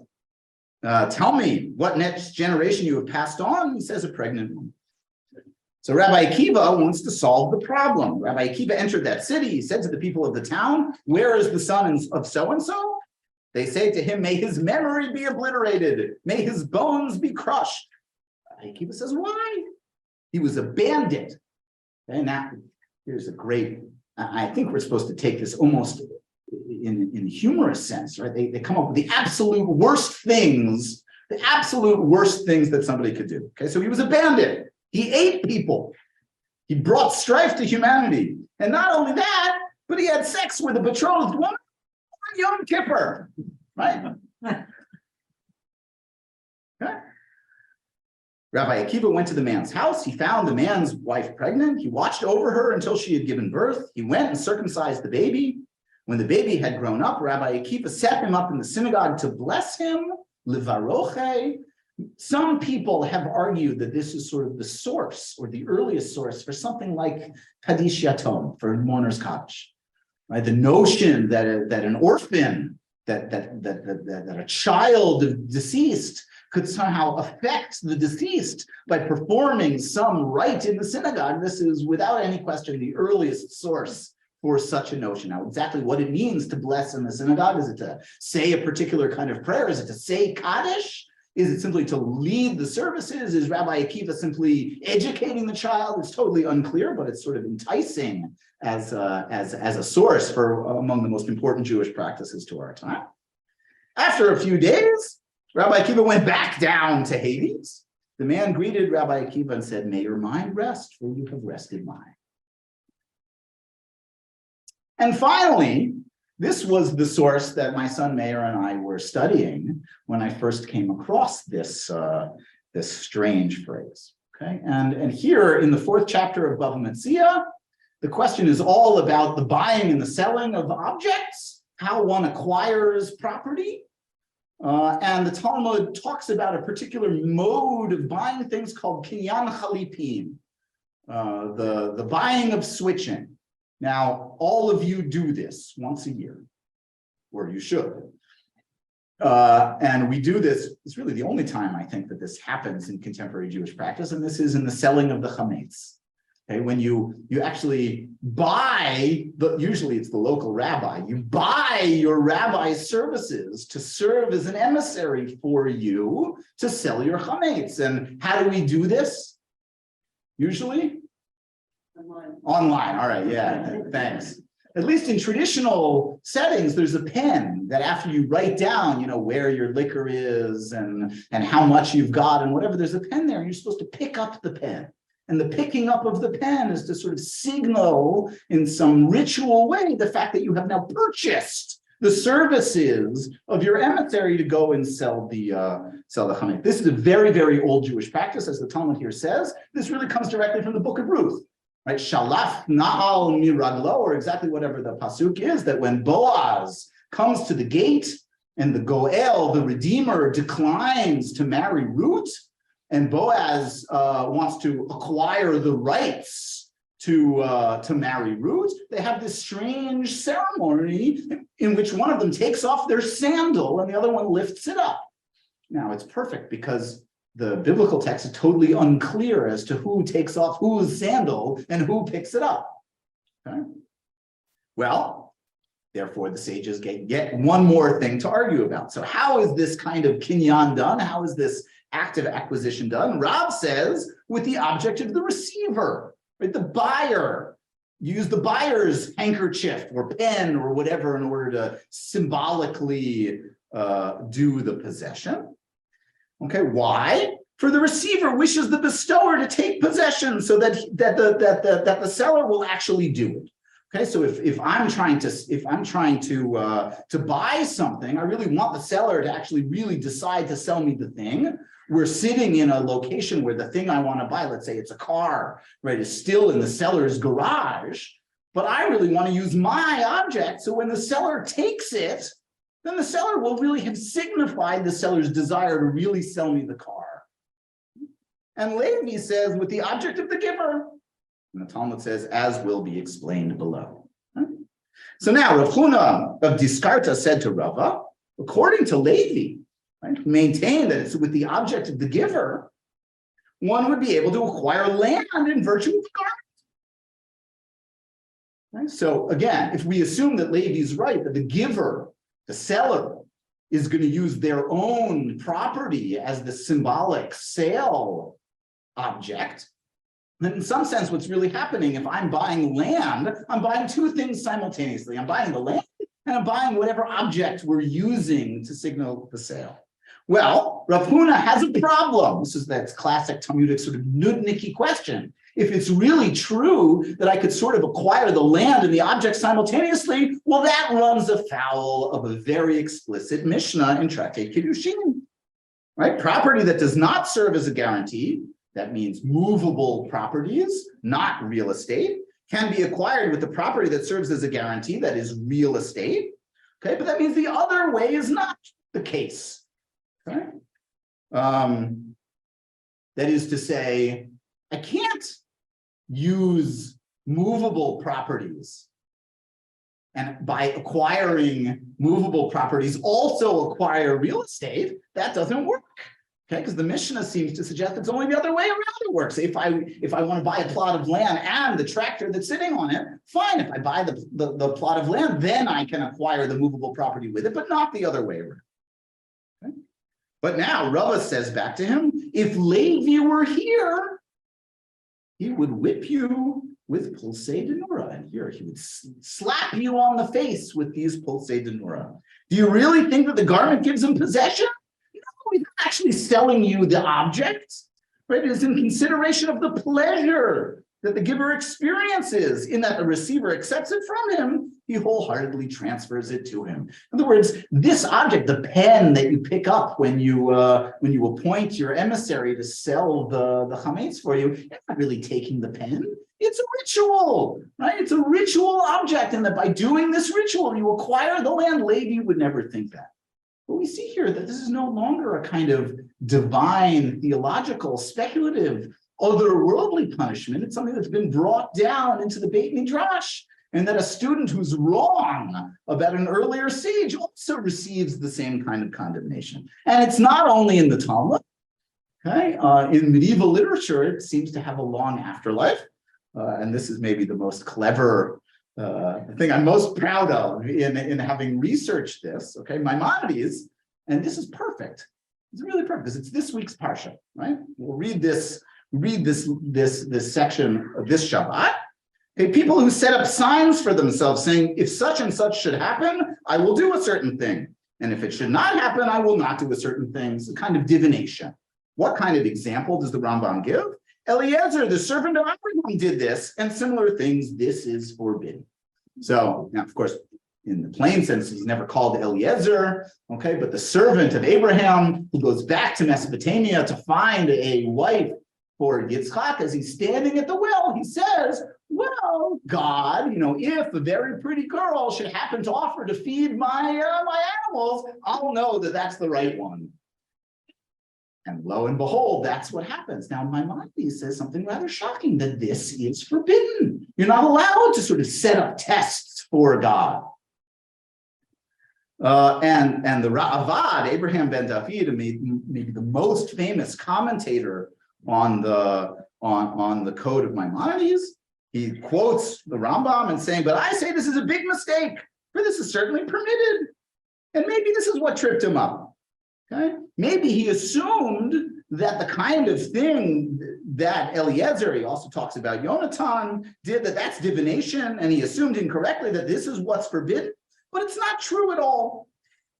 tell me what next generation you have passed on. He says, a pregnant woman. So Rabbi Akiva wants to solve the problem. Rabbi Akiva entered that city. He said to the people of the town, where is the son of so-and-so? They say to him, may his memory be obliterated. May his bones be crushed. Rabbi Akiva says, why? He was a bandit. And that, here's a great, I think we're supposed to take this almost in a humorous sense, right? They come up with the absolute worst things that somebody could do. Okay, so he was a bandit. He ate people. He brought strife to humanity. And not only that, but he had sex with a betrothed woman on Yom Kippur, right? Okay. Rabbi Akiva went to the man's house. He found the man's wife pregnant. He watched over her until she had given birth. He went and circumcised the baby. When the baby had grown up, Rabbi Akiva set him up in the synagogue to bless him, levaroche. Some people have argued that this is sort of the source or the earliest source for something like Kadish Yatom, for mourner's Kaddish, right? The notion that an orphan, that a child of deceased could somehow affect the deceased by performing some rite in the synagogue. This is without any question the earliest source for such a notion. Now, exactly what it means to bless in the synagogue, is it to say a particular kind of prayer? Is it to say Kaddish? Is it simply to lead the services? Is Rabbi Akiva simply educating the child? It's totally unclear, but it's sort of enticing as a source for among the most important Jewish practices to our time. After a few days, Rabbi Akiva went back down to Hades. The man greeted Rabbi Akiva and said, may your mind rest, for you have rested mine. And finally, this was the source that my son Meir and I were studying when I first came across this, this strange phrase. Okay, and here in the 4th chapter of Bava Metzia, the question is all about the buying and the selling of objects, how one acquires property. And the Talmud talks about a particular mode of buying things called kinyan chalipim, the buying of switching. Now, all of you do this once a year, or you should. And we do this, it's really the only time I think that this happens in contemporary Jewish practice, and this is in the selling of the chametz. Okay, when you actually buy, usually it's the local rabbi, you buy your rabbi's services to serve as an emissary for you to sell your chametz. And how do we do this? Usually? Online, all right, yeah, thanks. At least in traditional settings, there's a pen that after you write down, you know, where your liquor is and how much you've got and whatever, there's a pen there, and you're supposed to pick up the pen. And the picking up of the pen is to sort of signal in some ritual way the fact that you have now purchased the services of your emissary to go and sell the chametz. This is a very, very old Jewish practice, as the Talmud here says. This really comes directly from the book of Ruth. Right, shalaf na'al miraglo, or exactly whatever the pasuk is, that when Boaz comes to the gate and the Goel, the Redeemer, declines to marry Ruth, and Boaz wants to acquire the rights to marry Ruth, they have this strange ceremony in which one of them takes off their sandal and the other one lifts it up. Now, it's perfect because the biblical text is totally unclear as to who takes off whose sandal and who picks it up. Okay? Well, therefore, the sages get one more thing to argue about. So how is this kind of kinyan done? How is this active acquisition done? Rab says with the object of the receiver, right? The buyer. Use the buyer's handkerchief or pen or whatever in order to symbolically do the possession. Okay, why? For the receiver wishes the bestower to take possession so that the seller will actually do it. Okay, so if I'm trying to buy something, I really want the seller to actually really decide to sell me the thing. We're sitting in a location where the thing I want to buy, let's say it's a car, right, is still in the seller's garage, but I really want to use my object. So when the seller takes it, then the seller will really have signified the seller's desire to really sell me the car. And Levi says, with the object of the giver, and the Talmud says, as will be explained below. So now, Rav Huna of Diskarta said to Rava, according to Levi, right, who maintained that it's with the object of the giver, one would be able to acquire land in virtue of the garment. Right? So again, if we assume that Levi's right, that the giver, the seller, is going to use their own property as the symbolic sale object, then in some sense what's really happening, if I'm buying land, I'm buying two things simultaneously. I'm buying the land and I'm buying whatever object we're using to signal the sale. Well, Rav Huna has a problem. This is that classic Talmudic sort of nudnicky question. If it's really true that I could sort of acquire the land and the object simultaneously, well, that runs afoul of a very explicit Mishnah in Tractate Kiddushin, right? Property that does not serve as a guarantee, that means movable properties, not real estate, can be acquired with the property that serves as a guarantee, that is real estate, okay? But that means the other way is not the case, okay? That is to say, I can't use movable properties and by acquiring movable properties also acquire real estate. That doesn't work, okay? Because the Mishnah seems to suggest it's only the other way around it works. If I want to buy a plot of land and the tractor that's sitting on it, fine. If I buy the plot of land, then I can acquire the movable property with it, but not the other way around. Okay? But now Rava says back to him, if Levi were here, he would whip you with pulsei denura, and here he would slap you on the face with these pulsei denura. Do you really think that the garment gives him possession? No, he's actually selling you the object, right? It is in consideration of the pleasure that the giver experiences, in that the receiver accepts it from him, he wholeheartedly transfers it to him. In other words, this object, the pen that you pick up when you appoint your emissary to sell the chametz for you, you're not really taking the pen. It's a ritual, right? It's a ritual object, and that by doing this ritual, you acquire the land. Levi would never think that. But we see here that this is no longer a kind of divine, theological, speculative, otherworldly punishment. It's something that's been brought down into the Beit Midrash, and that a student who's wrong about an earlier sage also receives the same kind of condemnation. And it's not only in the Talmud, okay? In medieval literature, it seems to have a long afterlife. And this is maybe the most clever thing I'm most proud of in having researched this, okay? Maimonides, and this is perfect. It's really perfect because it's this week's parsha, right? We'll read this section of this Shabbat. Okay, people who set up signs for themselves saying, if such and such should happen, I will do a certain thing. And if it should not happen, I will not do a certain thing. It's a kind of divination. What kind of example does the Rambam give? Eliezer, the servant of Abraham, did this, and similar things. This is forbidden. So now, of course, in the plain sense, he's never called Eliezer, okay, but the servant of Abraham who goes back to Mesopotamia to find a wife for Yitzchak, as he's standing at the well, he says, well, God, if a very pretty girl should happen to offer to feed my animals, I'll know that that's the right one. And lo and behold, that's what happens. Now, Maimonides says something rather shocking, that this is forbidden. You're not allowed to sort of set up tests for God. And the Ra'avad, Abraham ben David, maybe the most famous commentator on the code of Maimonides, he quotes the Rambam and saying, but I say this is a big mistake, for this is certainly permitted. And maybe this is what tripped him up. Okay? Maybe he assumed that the kind of thing that Eliezer, he also talks about Yonatan, did, that's divination, and he assumed incorrectly that this is what's forbidden, but it's not true at all.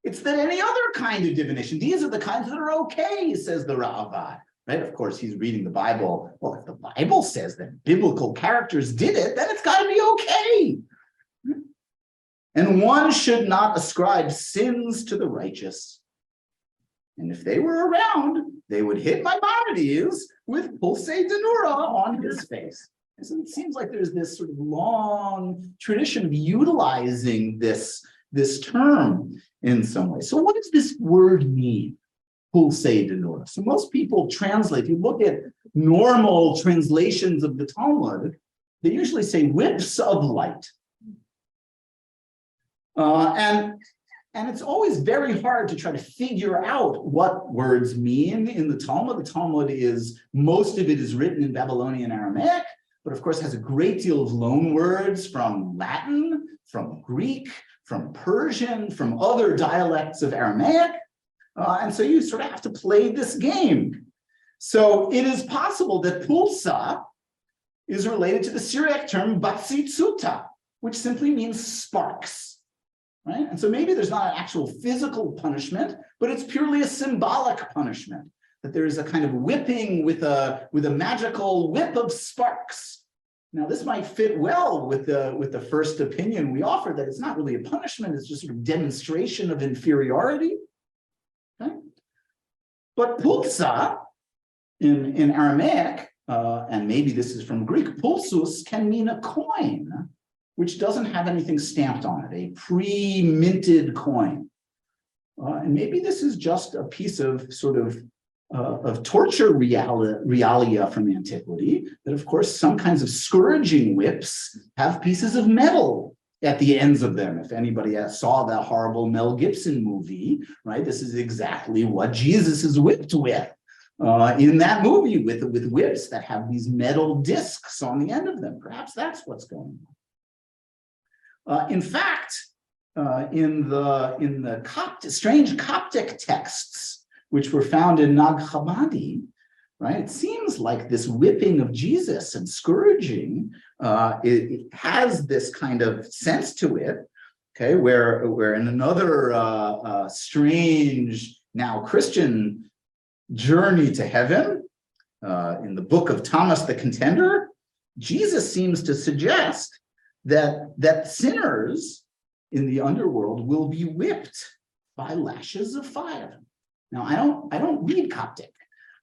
It's that any other kind of divination, these are the kinds that are okay, says the Ra'avad. Right? Of course, he's reading the Bible. Well, if the Bible says that biblical characters did it, then it's got to be okay. And one should not ascribe sins to the righteous. And if they were around, they would hit Maimonides with pulsei denura on his face. And so it seems like there's this sort of long tradition of utilizing this term in some way. So what does this word mean? Pulsei denura. So most people translate, if you look at normal translations of the Talmud, they usually say whips of light. And it's always very hard to try to figure out what words mean in the Talmud. The Talmud most of it is written in Babylonian Aramaic, but of course has a great deal of loan words from Latin, from Greek, from Persian, from other dialects of Aramaic. And so you sort of have to play this game. So it is possible that pulsa is related to the Syriac term batsitsuta, which simply means sparks. Right? And so maybe there's not an actual physical punishment, but it's purely a symbolic punishment, that there is a kind of whipping with a magical whip of sparks. Now, this might fit well with the first opinion we offer, that it's not really a punishment, it's just sort of demonstration of inferiority. Okay? But pulsa in Aramaic, and maybe this is from Greek, pulsus can mean a coin, which doesn't have anything stamped on it, a pre-minted coin. And maybe this is just a piece of sort of torture realia from antiquity, that of course some kinds of scourging whips have pieces of metal at the ends of them. If anybody saw that horrible Mel Gibson movie, right, this is exactly what Jesus is whipped with in that movie, with whips that have these metal discs on the end of them. Perhaps that's what's going on. In fact, in the strange Coptic texts, which were found in Nag Hammadi, right, it seems like this whipping of Jesus and scourging, it has this kind of sense to it, okay, where in another strange, now Christian journey to heaven, in the book of Thomas the Contender, Jesus seems to suggest that sinners in the underworld will be whipped by lashes of fire. Now, I don't read Coptic,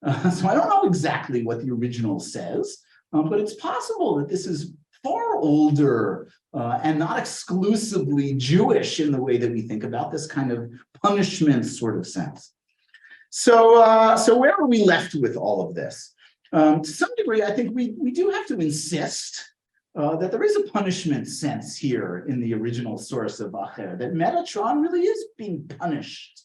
so I don't know exactly what the original says, but it's possible that this is far older and not exclusively Jewish in the way that we think about this kind of punishment sort of sense. So where are we left with all of this? To some degree, I think we do have to insist that there is a punishment sense here in the original source of Acher, that Metatron really is being punished.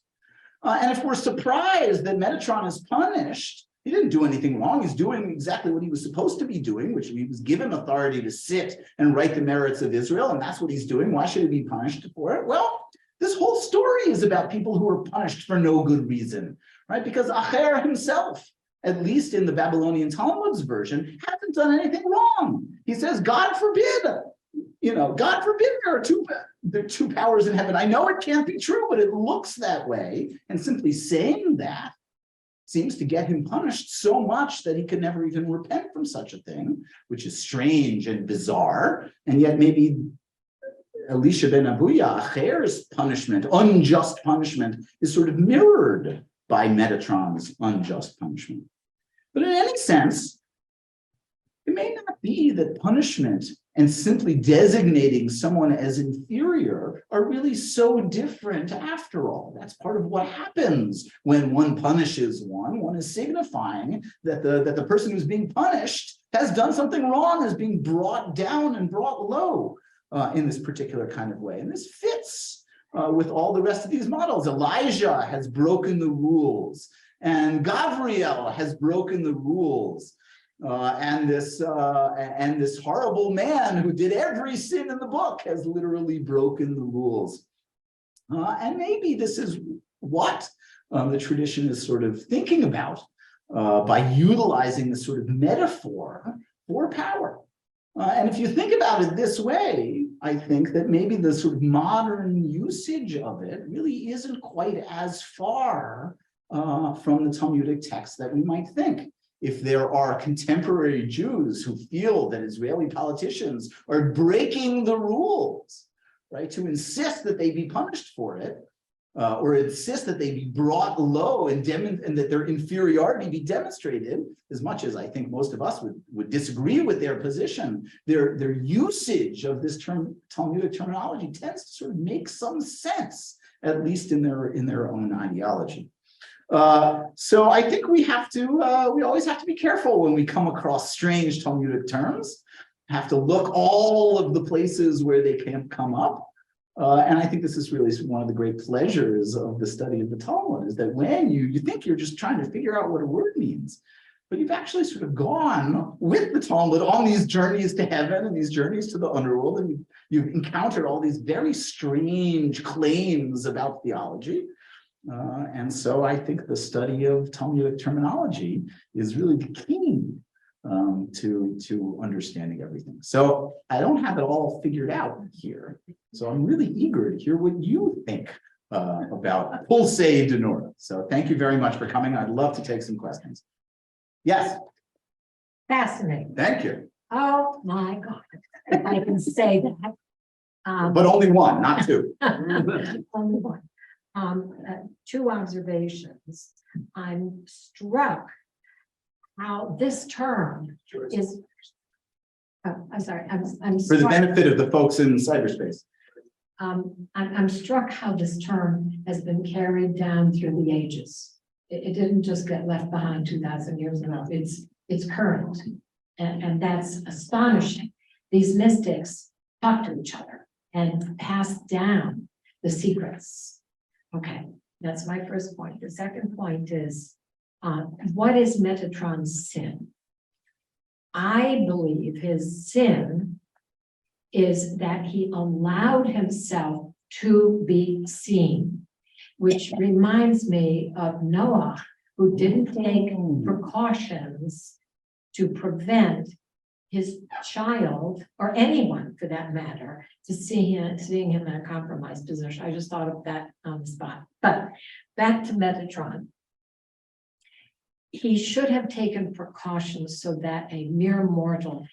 And if we're surprised that Metatron is punished, he didn't do anything wrong. He's doing exactly what he was supposed to be doing, which he was given authority to sit and write the merits of Israel, and that's what he's doing. Why should he be punished for it? Well, this whole story is about people who are punished for no good reason, right? Because Acher himself, at least in the Babylonian Talmud's version, hasn't done anything wrong. He says, God forbid, God forbid there are two powers in heaven. I know it can't be true, but it looks that way. And simply saying that seems to get him punished so much that he could never even repent from such a thing, which is strange and bizarre. And yet maybe Elisha ben Abuya, Acher's punishment, unjust punishment, is sort of mirrored by Metatron's unjust punishment. But in any sense, it may not be that punishment and simply designating someone as inferior are really so different after all. That's part of what happens when one punishes one. One is signifying that the person who's being punished has done something wrong, is being brought down and brought low in this particular kind of way. And this fits with all the rest of these models. Elijah has broken the rules, and Gabriel has broken the rules. And this horrible man who did every sin in the book has literally broken the rules. And maybe this is what the tradition is sort of thinking about by utilizing this sort of metaphor for power. And if you think about it this way, I think that maybe the sort of modern usage of it really isn't quite as far from the Talmudic text that we might think. If there are contemporary Jews who feel that Israeli politicians are breaking the rules, right, to insist that they be punished for it, or insist that they be brought low and that their inferiority be demonstrated, as much as I think most of us would disagree with their position, their usage of this Talmudic terminology tends to sort of make some sense, at least in their own ideology. So I think we always have to be careful when we come across strange Talmudic terms, have to look all of the places where they can come up. And I think this is really one of the great pleasures of the study of the Talmud, is that when you think you're just trying to figure out what a word means, but you've actually sort of gone with the Talmud on these journeys to heaven and these journeys to the underworld, and you've encountered all these very strange claims about theology. And so I think the study of Talmudic terminology is really the key to understanding everything. So I don't have it all figured out here. So I'm really eager to hear what you think about Pulse de Nora. So thank you very much for coming. I'd love to take some questions. Yes. Fascinating. Thank you. Oh my God, if I can say that. But only one, not two. Only one. Two observations. I'm struck how this term is. I'm sorry. I'm For the struck, benefit of the folks in cyberspace. I'm struck how this term has been carried down through the ages. It didn't just get left behind 2,000 years ago. It's current, and that's astonishing. These mystics talk to each other and pass down the secrets. Okay, that's my first point. The second point is, what is Metatron's sin? I believe his sin is that he allowed himself to be seen, which reminds me of Noah, who didn't take precautions to prevent his child, or anyone for that matter, to seeing him in a compromised position. I just thought of that on the spot. But back to Metatron. He should have taken precautions so that a mere mortal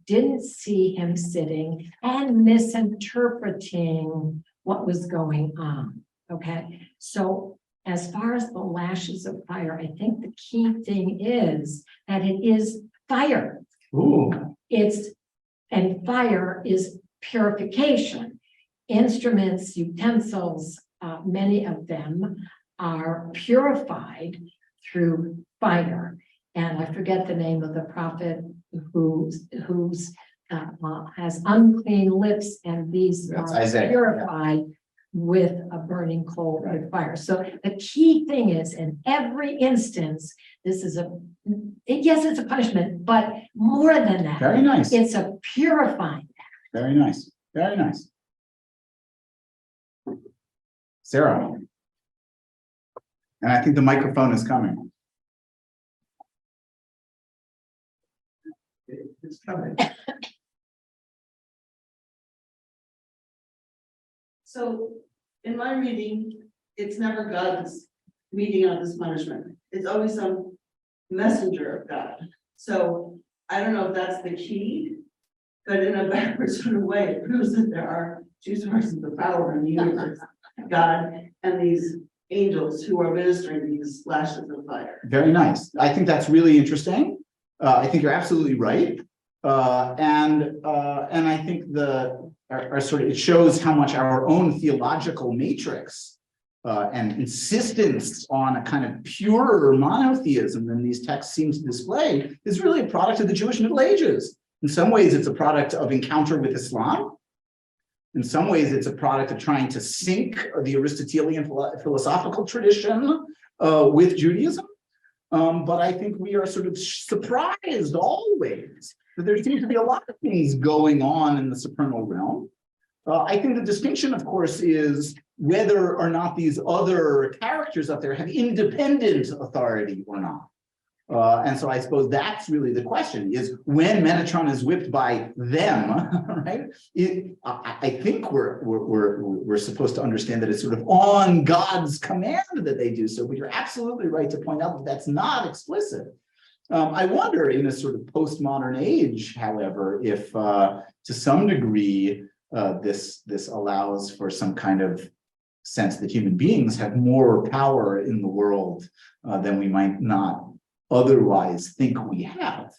didn't see him sitting and misinterpreting what was going on. Okay, so as far as the lashes of fire, I think the key thing is that it is fire. Ooh, And fire is purification. Instruments, utensils, many of them are purified through fire. And I forget the name of the prophet who's has unclean lips, and these That's are Isaiah, yeah. purified with a burning coal with fire. So the key thing is, in every instance, this is yes, it's a punishment, but more than that, very nice, it's a purifying. very nice, very nice. Sarah. And I think the microphone is coming. It's coming. So in my reading, it's never God's meeting out this punishment. It's always some messenger of God. So I don't know if that's the key, but in a backward sort of way, it proves that there are two sources of power in the universe, God and these angels who are ministering these lashes of fire. Very nice. I think that's really interesting. I think you're absolutely right. And I think our sort of, it shows how much our own theological matrix and insistence on a kind of purer monotheism than these texts seem to display is really a product of the Jewish Middle Ages. In some ways, it's a product of encounter with Islam. In some ways, it's a product of trying to sync the Aristotelian philosophical tradition with Judaism. But I think we are sort of surprised always that there seems to be a lot of things going on in the supernal realm. I think the distinction, of course, is whether or not these other characters up there have independent authority or not. And so I suppose that's really the question, is when Metatron is whipped by them, right? I think we're supposed to understand that it's sort of on God's command that they do so, but you're absolutely right to point out that that's not explicit. I wonder in a sort of postmodern age, however, if to some degree this allows for some kind of sense that human beings have more power in the world than we might not otherwise think we have.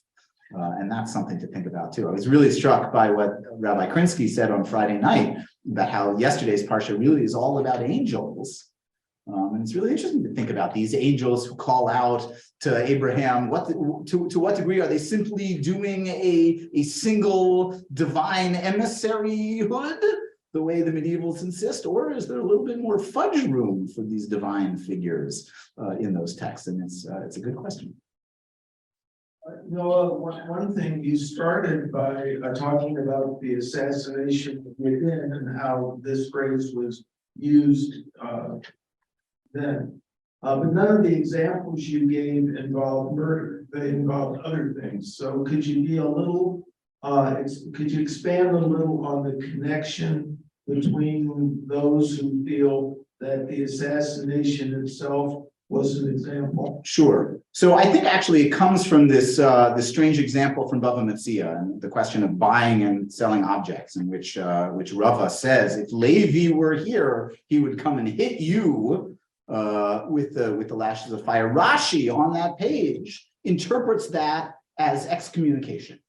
And that's something to think about too. I was really struck by what Rabbi Krinsky said on Friday night about how yesterday's Parsha really is all about angels. And it's really interesting to think about these angels who call out to Abraham. To what degree are they simply doing a single divine emissaryhood, the way the medievals insist, or is there a little bit more fudge room for these divine figures in those texts? And it's a good question. Noah, one thing, you started by talking about the assassination within and how this phrase was used then. But none of the examples you gave involved murder, they involved other things. So could you be a little, could you expand a little on the connection between those who feel that the assassination itself was an example? Sure. So I think actually it comes from this strange example from Bava Metzia and the question of buying and selling objects, in which Rava says if Levi were here, he would come and hit you with the lashes of fire. Rashi on that page interprets that as excommunication.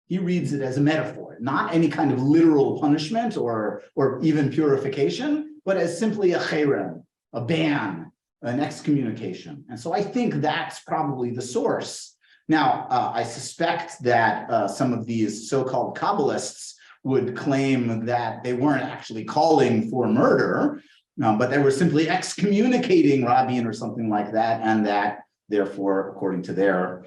He reads it as a metaphor, not any kind of literal punishment or even purification, but as simply a cherem, a ban, an excommunication. And so I think that's probably the source. Now, I suspect that some of these so-called Kabbalists would claim that they weren't actually calling for murder, but they were simply excommunicating Rabbi or something like that, and that therefore, according to their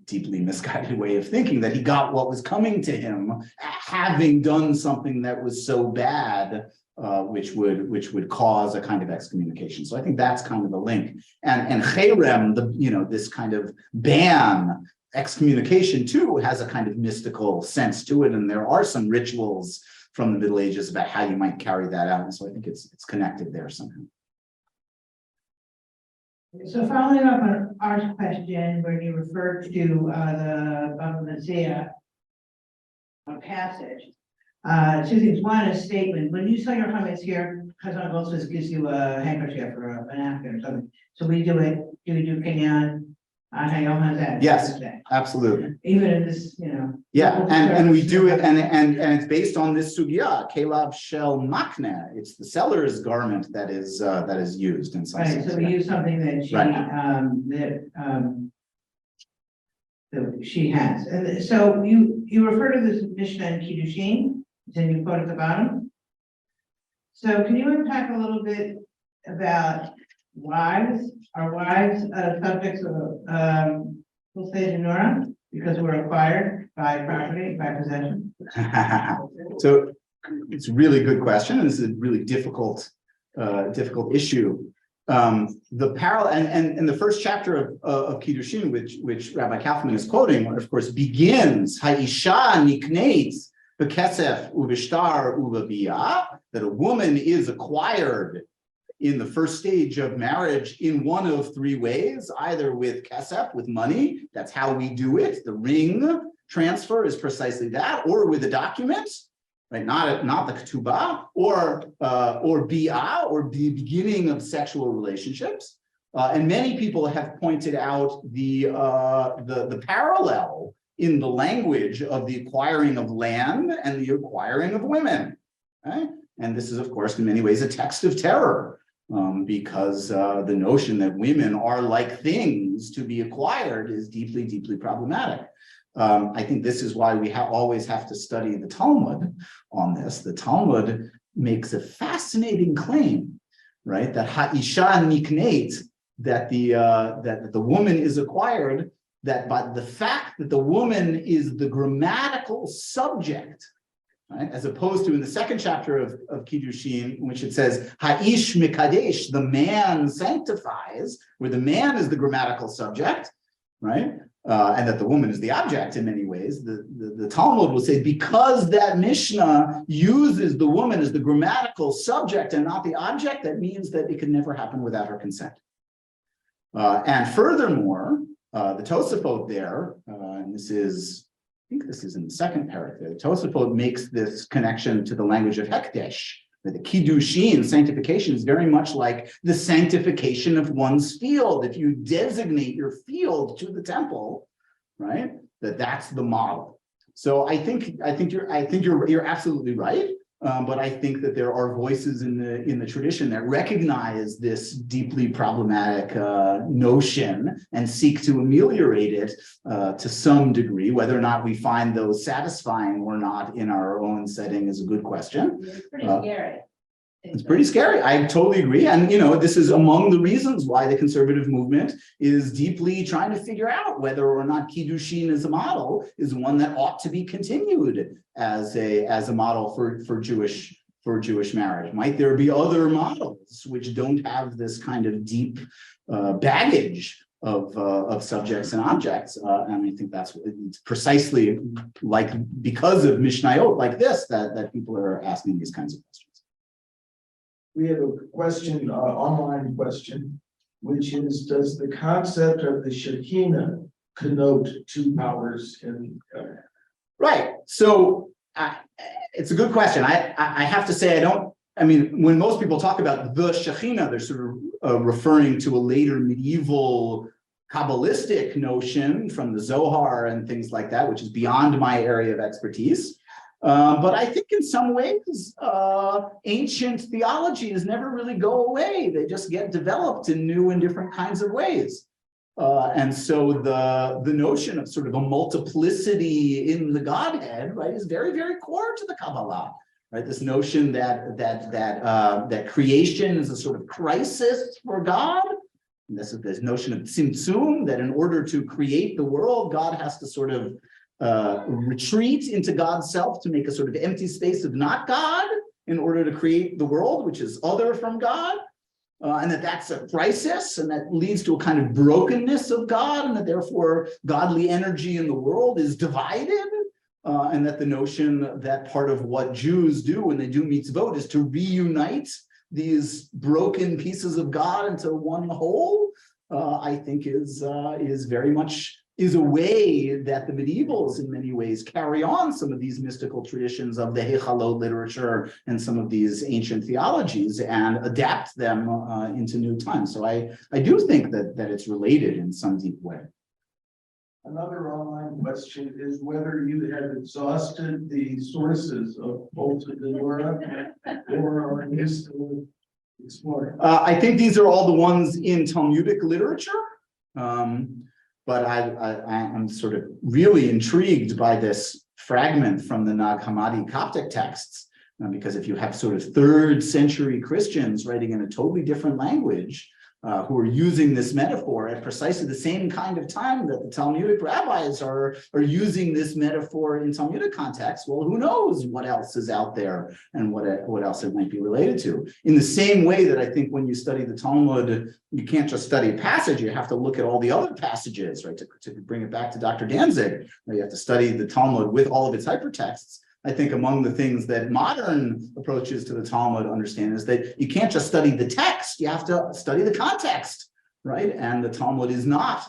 deeply misguided way of thinking, that he got what was coming to him, having done something that was so bad, which would cause a kind of excommunication. So I think that's kind of the link. And cherem, this kind of ban, excommunication too, has a kind of mystical sense to it, and there are some rituals from the Middle Ages about how you might carry that out. And so I think it's connected there somehow. So following up on Art's question, where you referred to the Bava Metzia, passage. Two things. One, a statement. When you say your comments here, Chazon also gives you a handkerchief or a napkin or something. So we do it, do we do Kenyan? Hayom has that. Yes. Absolutely. Even in this, Yeah, and we do it, and it's based on this sugya, kelav shel makne. It's the seller's garment that is used in some Right, sense. so we use something that she, Right. that she has. And so you refer to this Mishnah in Kiddushin, then you quote at the bottom. So can you unpack a little bit about wives? Are wives subjects of we'll say Nora because we're acquired by property, by possession? So it's a really good question. And this is a really difficult issue. The parallel and the first chapter of Kiddushin, which Rabbi Kaufman is quoting, of course, begins Ha'isha nikneit b'kesef u'b'shtar u'b'biyah, that a woman is acquired in the first stage of marriage in one of three ways, either with kesef, with money, that's how we do it. The ring transfer is precisely that, or with a document, right? Not the ketubah, or bia, or the beginning of sexual relationships. And many people have pointed out the parallel in the language of the acquiring of land and the acquiring of women. Right? And this is, of course, in many ways, a text of terror. Because the notion that women are like things to be acquired is deeply, deeply problematic. I think this is why we always have to study the Talmud on this. The Talmud makes a fascinating claim, right? That ha'isha nikneit, that the woman is acquired, that by the fact that the woman is the grammatical subject, right? As opposed to in the second chapter of Kiddushin, in which it says, Ha'ish mikadesh, the man sanctifies, where the man is the grammatical subject, right? And that the woman is the object in many ways. The Talmud will say, because that Mishnah uses the woman as the grammatical subject and not the object, that means that it can never happen without her consent. And furthermore, the Tosafot there, and I think this is in the second paragraph. Tosafot makes this connection to the language of Hekdesh. The Kiddushin, sanctification, is very much like the sanctification of one's field. If you designate your field to the temple, right, that's the model. So I think you're absolutely right. But I think that there are voices in the tradition that recognize this deeply problematic notion and seek to ameliorate it to some degree. Whether or not we find those satisfying or not in our own setting is a good question. It's pretty scary. It's pretty scary. I totally agree. And, this is among the reasons why the conservative movement is deeply trying to figure out whether or not Kiddushin as a model is one that ought to be continued as a model for Jewish marriage. Might there be other models which don't have this kind of deep baggage of subjects and objects? And I think it's precisely because of Mishnayot like this that people are asking these kinds of questions. We have a question, online question, which is, does the concept of the Shekinah connote two powers in? Right. So it's a good question. I have to say, when most people talk about the Shekinah, they're sort of referring to a later medieval Kabbalistic notion from the Zohar and things like that, which is beyond my area of expertise. But I think in some ways, ancient theologies never really go away. They just get developed in new and different kinds of ways. And so the notion of sort of a multiplicity in the Godhead, right, is very, very core to the Kabbalah. Right, this notion that creation is a sort of crisis for God. And this notion of tzimtzum, that in order to create the world, God has to sort of retreat into God's self to make a sort of empty space of not God in order to create the world, which is other from God, and that's a crisis, and that leads to a kind of brokenness of God, and that therefore godly energy in the world is divided, and that the notion that part of what Jews do when they do mitzvot is to reunite these broken pieces of God into one whole, I think is very much is a way that the medievals in many ways carry on some of these mystical traditions of the Hechalot literature and some of these ancient theologies and adapt them into new times. So I do think that it's related in some deep way. Another online question is whether you have exhausted the sources of both the Torah or are you still exploring? I think these are all the ones in Talmudic literature. But I'm sort of really intrigued by this fragment from the Nag Hammadi Coptic texts, because if you have sort of 3rd century Christians writing in a totally different language, who are using this metaphor at precisely the same kind of time that the Talmudic rabbis are using this metaphor in Talmudic context, well, who knows what else is out there and what else it might be related to. In the same way that I think when you study the Talmud, you can't just study a passage, you have to look at all the other passages, right? To bring it back to Dr. Danzig, you have to study the Talmud with all of its hypertexts. I think among the things that modern approaches to the Talmud understand is that you can't just study the text, you have to study the context, right? And the Talmud is not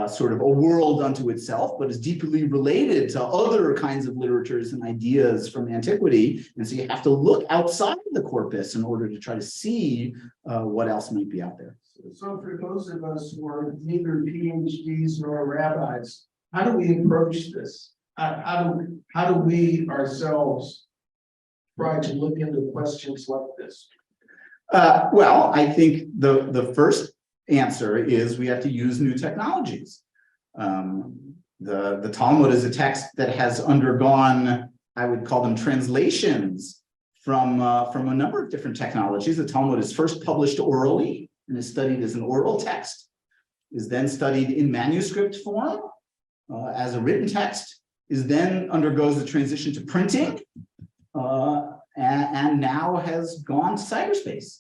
sort of a world unto itself, but is deeply related to other kinds of literatures and ideas from antiquity. And so you have to look outside the corpus in order to try to see what else might be out there. So for those of us who are neither PhDs nor rabbis, how do we approach this? How do we ourselves try to look into questions like this? Well, I think the first answer is we have to use new technologies. The Talmud is a text that has undergone, I would call them translations from a number of different technologies. The Talmud is first published orally and is studied as an oral text, is then studied in manuscript form as a written text, is then undergoes the transition to printing, and now has gone to cyberspace.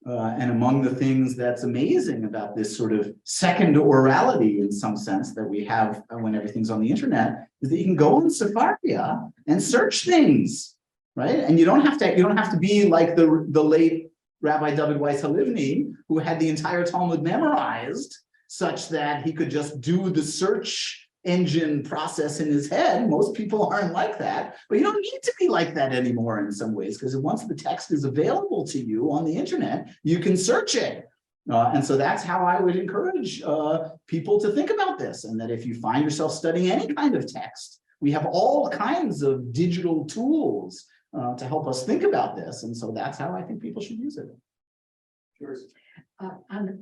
And among the things that's amazing about this sort of second orality in some sense that we have when everything's on the internet is that you can go on Sefaria and search things, right? And you don't have to be like the late Rabbi David Weiss Halivni, who had the entire Talmud memorized such that he could just do the search engine process in his head. Most people aren't like that, but you don't need to be like that anymore in some ways, because once the text is available to you on the internet, you can search it. And so that's how I would encourage people to think about this. And that if you find yourself studying any kind of text, we have all kinds of digital tools to help us think about this. And so that's how I think people should use it. Sure. On the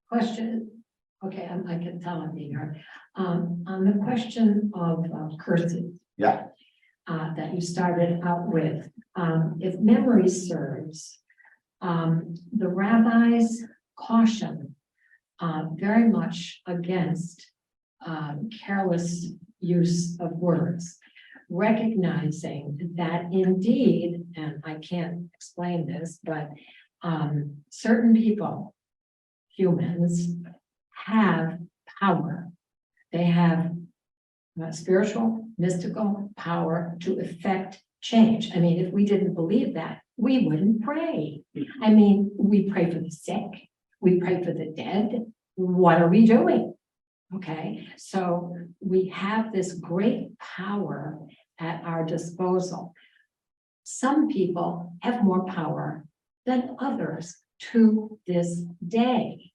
question, okay, I can tell I'm being heard. On the question of curses. Yeah. That you started out with, if memory serves, the rabbis caution very much against careless use of words, recognizing that indeed, and I can't explain this, but certain people, humans, have power. They have spiritual, mystical power to effect change. I mean, if we didn't believe that, we wouldn't pray. I mean, we pray for the sick, we pray for the dead. What are we doing? Okay, so we have this great power at our disposal. Some people have more power than others to this day.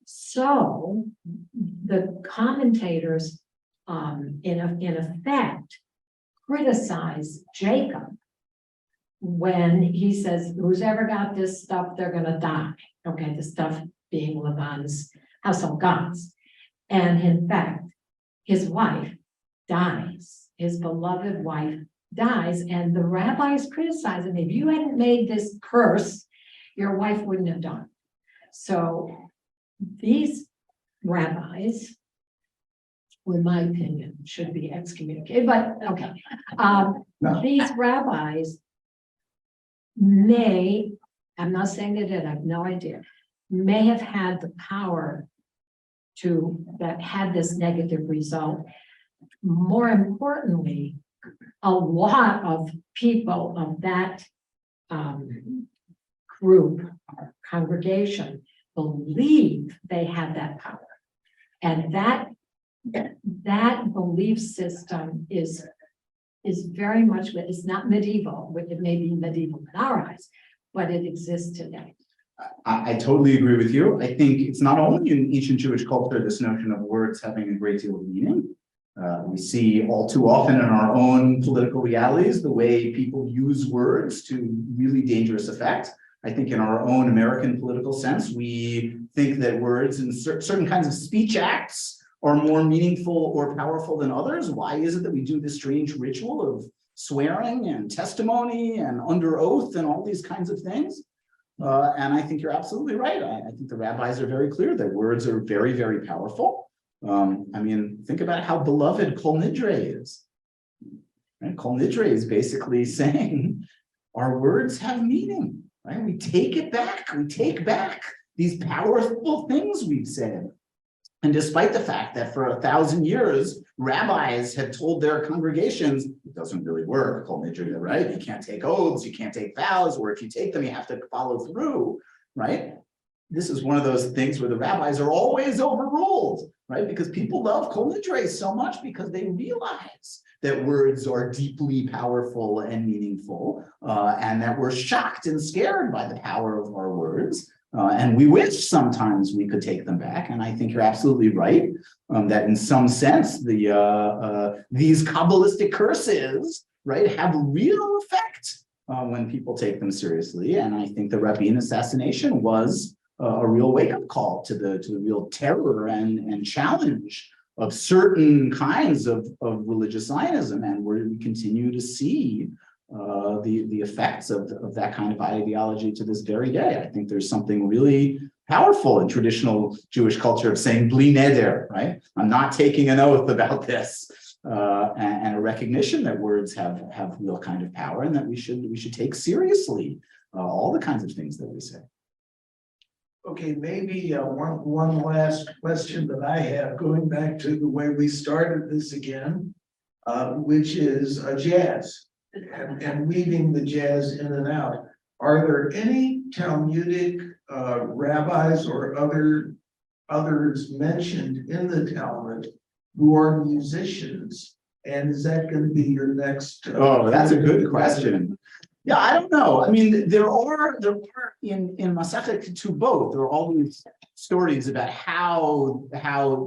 So the commentators, in effect, criticize Jacob when he says, who's ever got this stuff, they're going to die. Okay, the stuff being Laban's household gods. And in fact, his wife dies. His beloved wife dies. And the rabbis criticize him. If you hadn't made this curse, your wife wouldn't have done. So these rabbis, in my opinion, should be excommunicated, but okay. These rabbis may, I'm not saying they did, I have no idea, may have had the power that had this negative result. More importantly, a lot of people of that group or congregation believe they have that power. And that that belief system is very much, it's not medieval, it may be medieval in our eyes, but it exists today. I totally agree with you. I think it's not only in ancient Jewish culture, this notion of words having a great deal of meaning. We see all too often in our own political realities, the way people use words to really dangerous effect. I think in our own American political sense, we think that words in certain kinds of speech acts are more meaningful or powerful than others. Why is it that we do this strange ritual of swearing and testimony and under oath and all these kinds of things? And I think you're absolutely right. I think the rabbis are very clear that words are very, very powerful. I mean, think about how beloved Kol Nidre is. Right? Kol Nidre is basically saying our words have meaning. Right? We take it back. We take back these powerful things we've said. And despite the fact that for 1,000 years, rabbis had told their congregations, it doesn't really work, Kol Nidre, right? You can't take oaths, you can't take vows, or if you take them, you have to follow through, right? This is one of those things where the rabbis are always overruled, right? Because people love Kol Nidre so much because they realize that words are deeply powerful and meaningful, and that we're shocked and scared by the power of our words. And we wish sometimes we could take them back. And I think you're absolutely right that in some sense, these Kabbalistic curses, right, have real effect when people take them seriously. And I think the Rabbi assassination was a real wake-up call to the real terror and challenge of certain kinds of religious Zionism, and where we continue to see the effects of that kind of ideology to this very day. I think there's something really powerful in traditional Jewish culture of saying bli neder, right? I'm not taking an oath about this, and a recognition that words have real kind of power, and that we should take seriously all the kinds of things that we say. Okay, maybe one last question that I have, going back to the way we started this again, which is jazz. And weaving the jazz in and out. Are there any Talmudic rabbis or others mentioned in the Talmud who are musicians? And is that going to be your next? Oh, that's a good question. Yeah, I don't know. I mean, there are in Masechet Ketubot, there are all these stories about how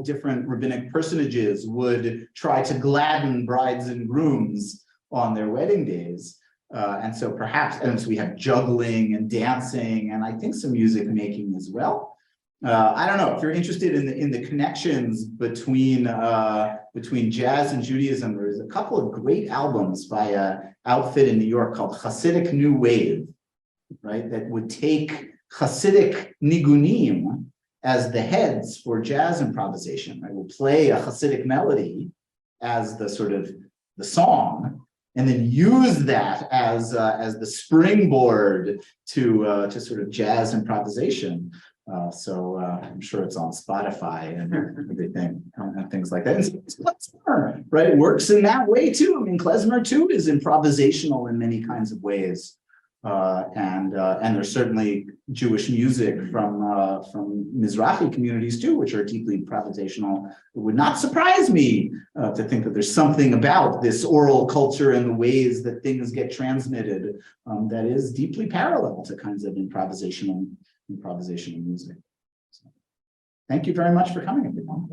different rabbinic personages would try to gladden brides and grooms on their wedding days. And so perhaps, and so we have juggling and dancing, and I think some music making as well. I don't know if you're interested in the connections between jazz and Judaism. There's a couple of great albums by an outfit in New York called Hasidic New Wave, right? That would take Hasidic nigunim as the heads for jazz improvisation. Right? We'll play a Hasidic melody as the sort of the song, and then use that as the springboard to sort of jazz improvisation. So I'm sure it's on Spotify and everything and things like that. And klezmer, right? It works in that way too. I mean, klezmer too is improvisational in many kinds of ways. And there's certainly Jewish music from Mizrahi communities too, which are deeply improvisational. It would not surprise me to think that there's something about this oral culture and the ways that things get transmitted that is deeply parallel to kinds of improvisational music. So, thank you very much for coming, everyone.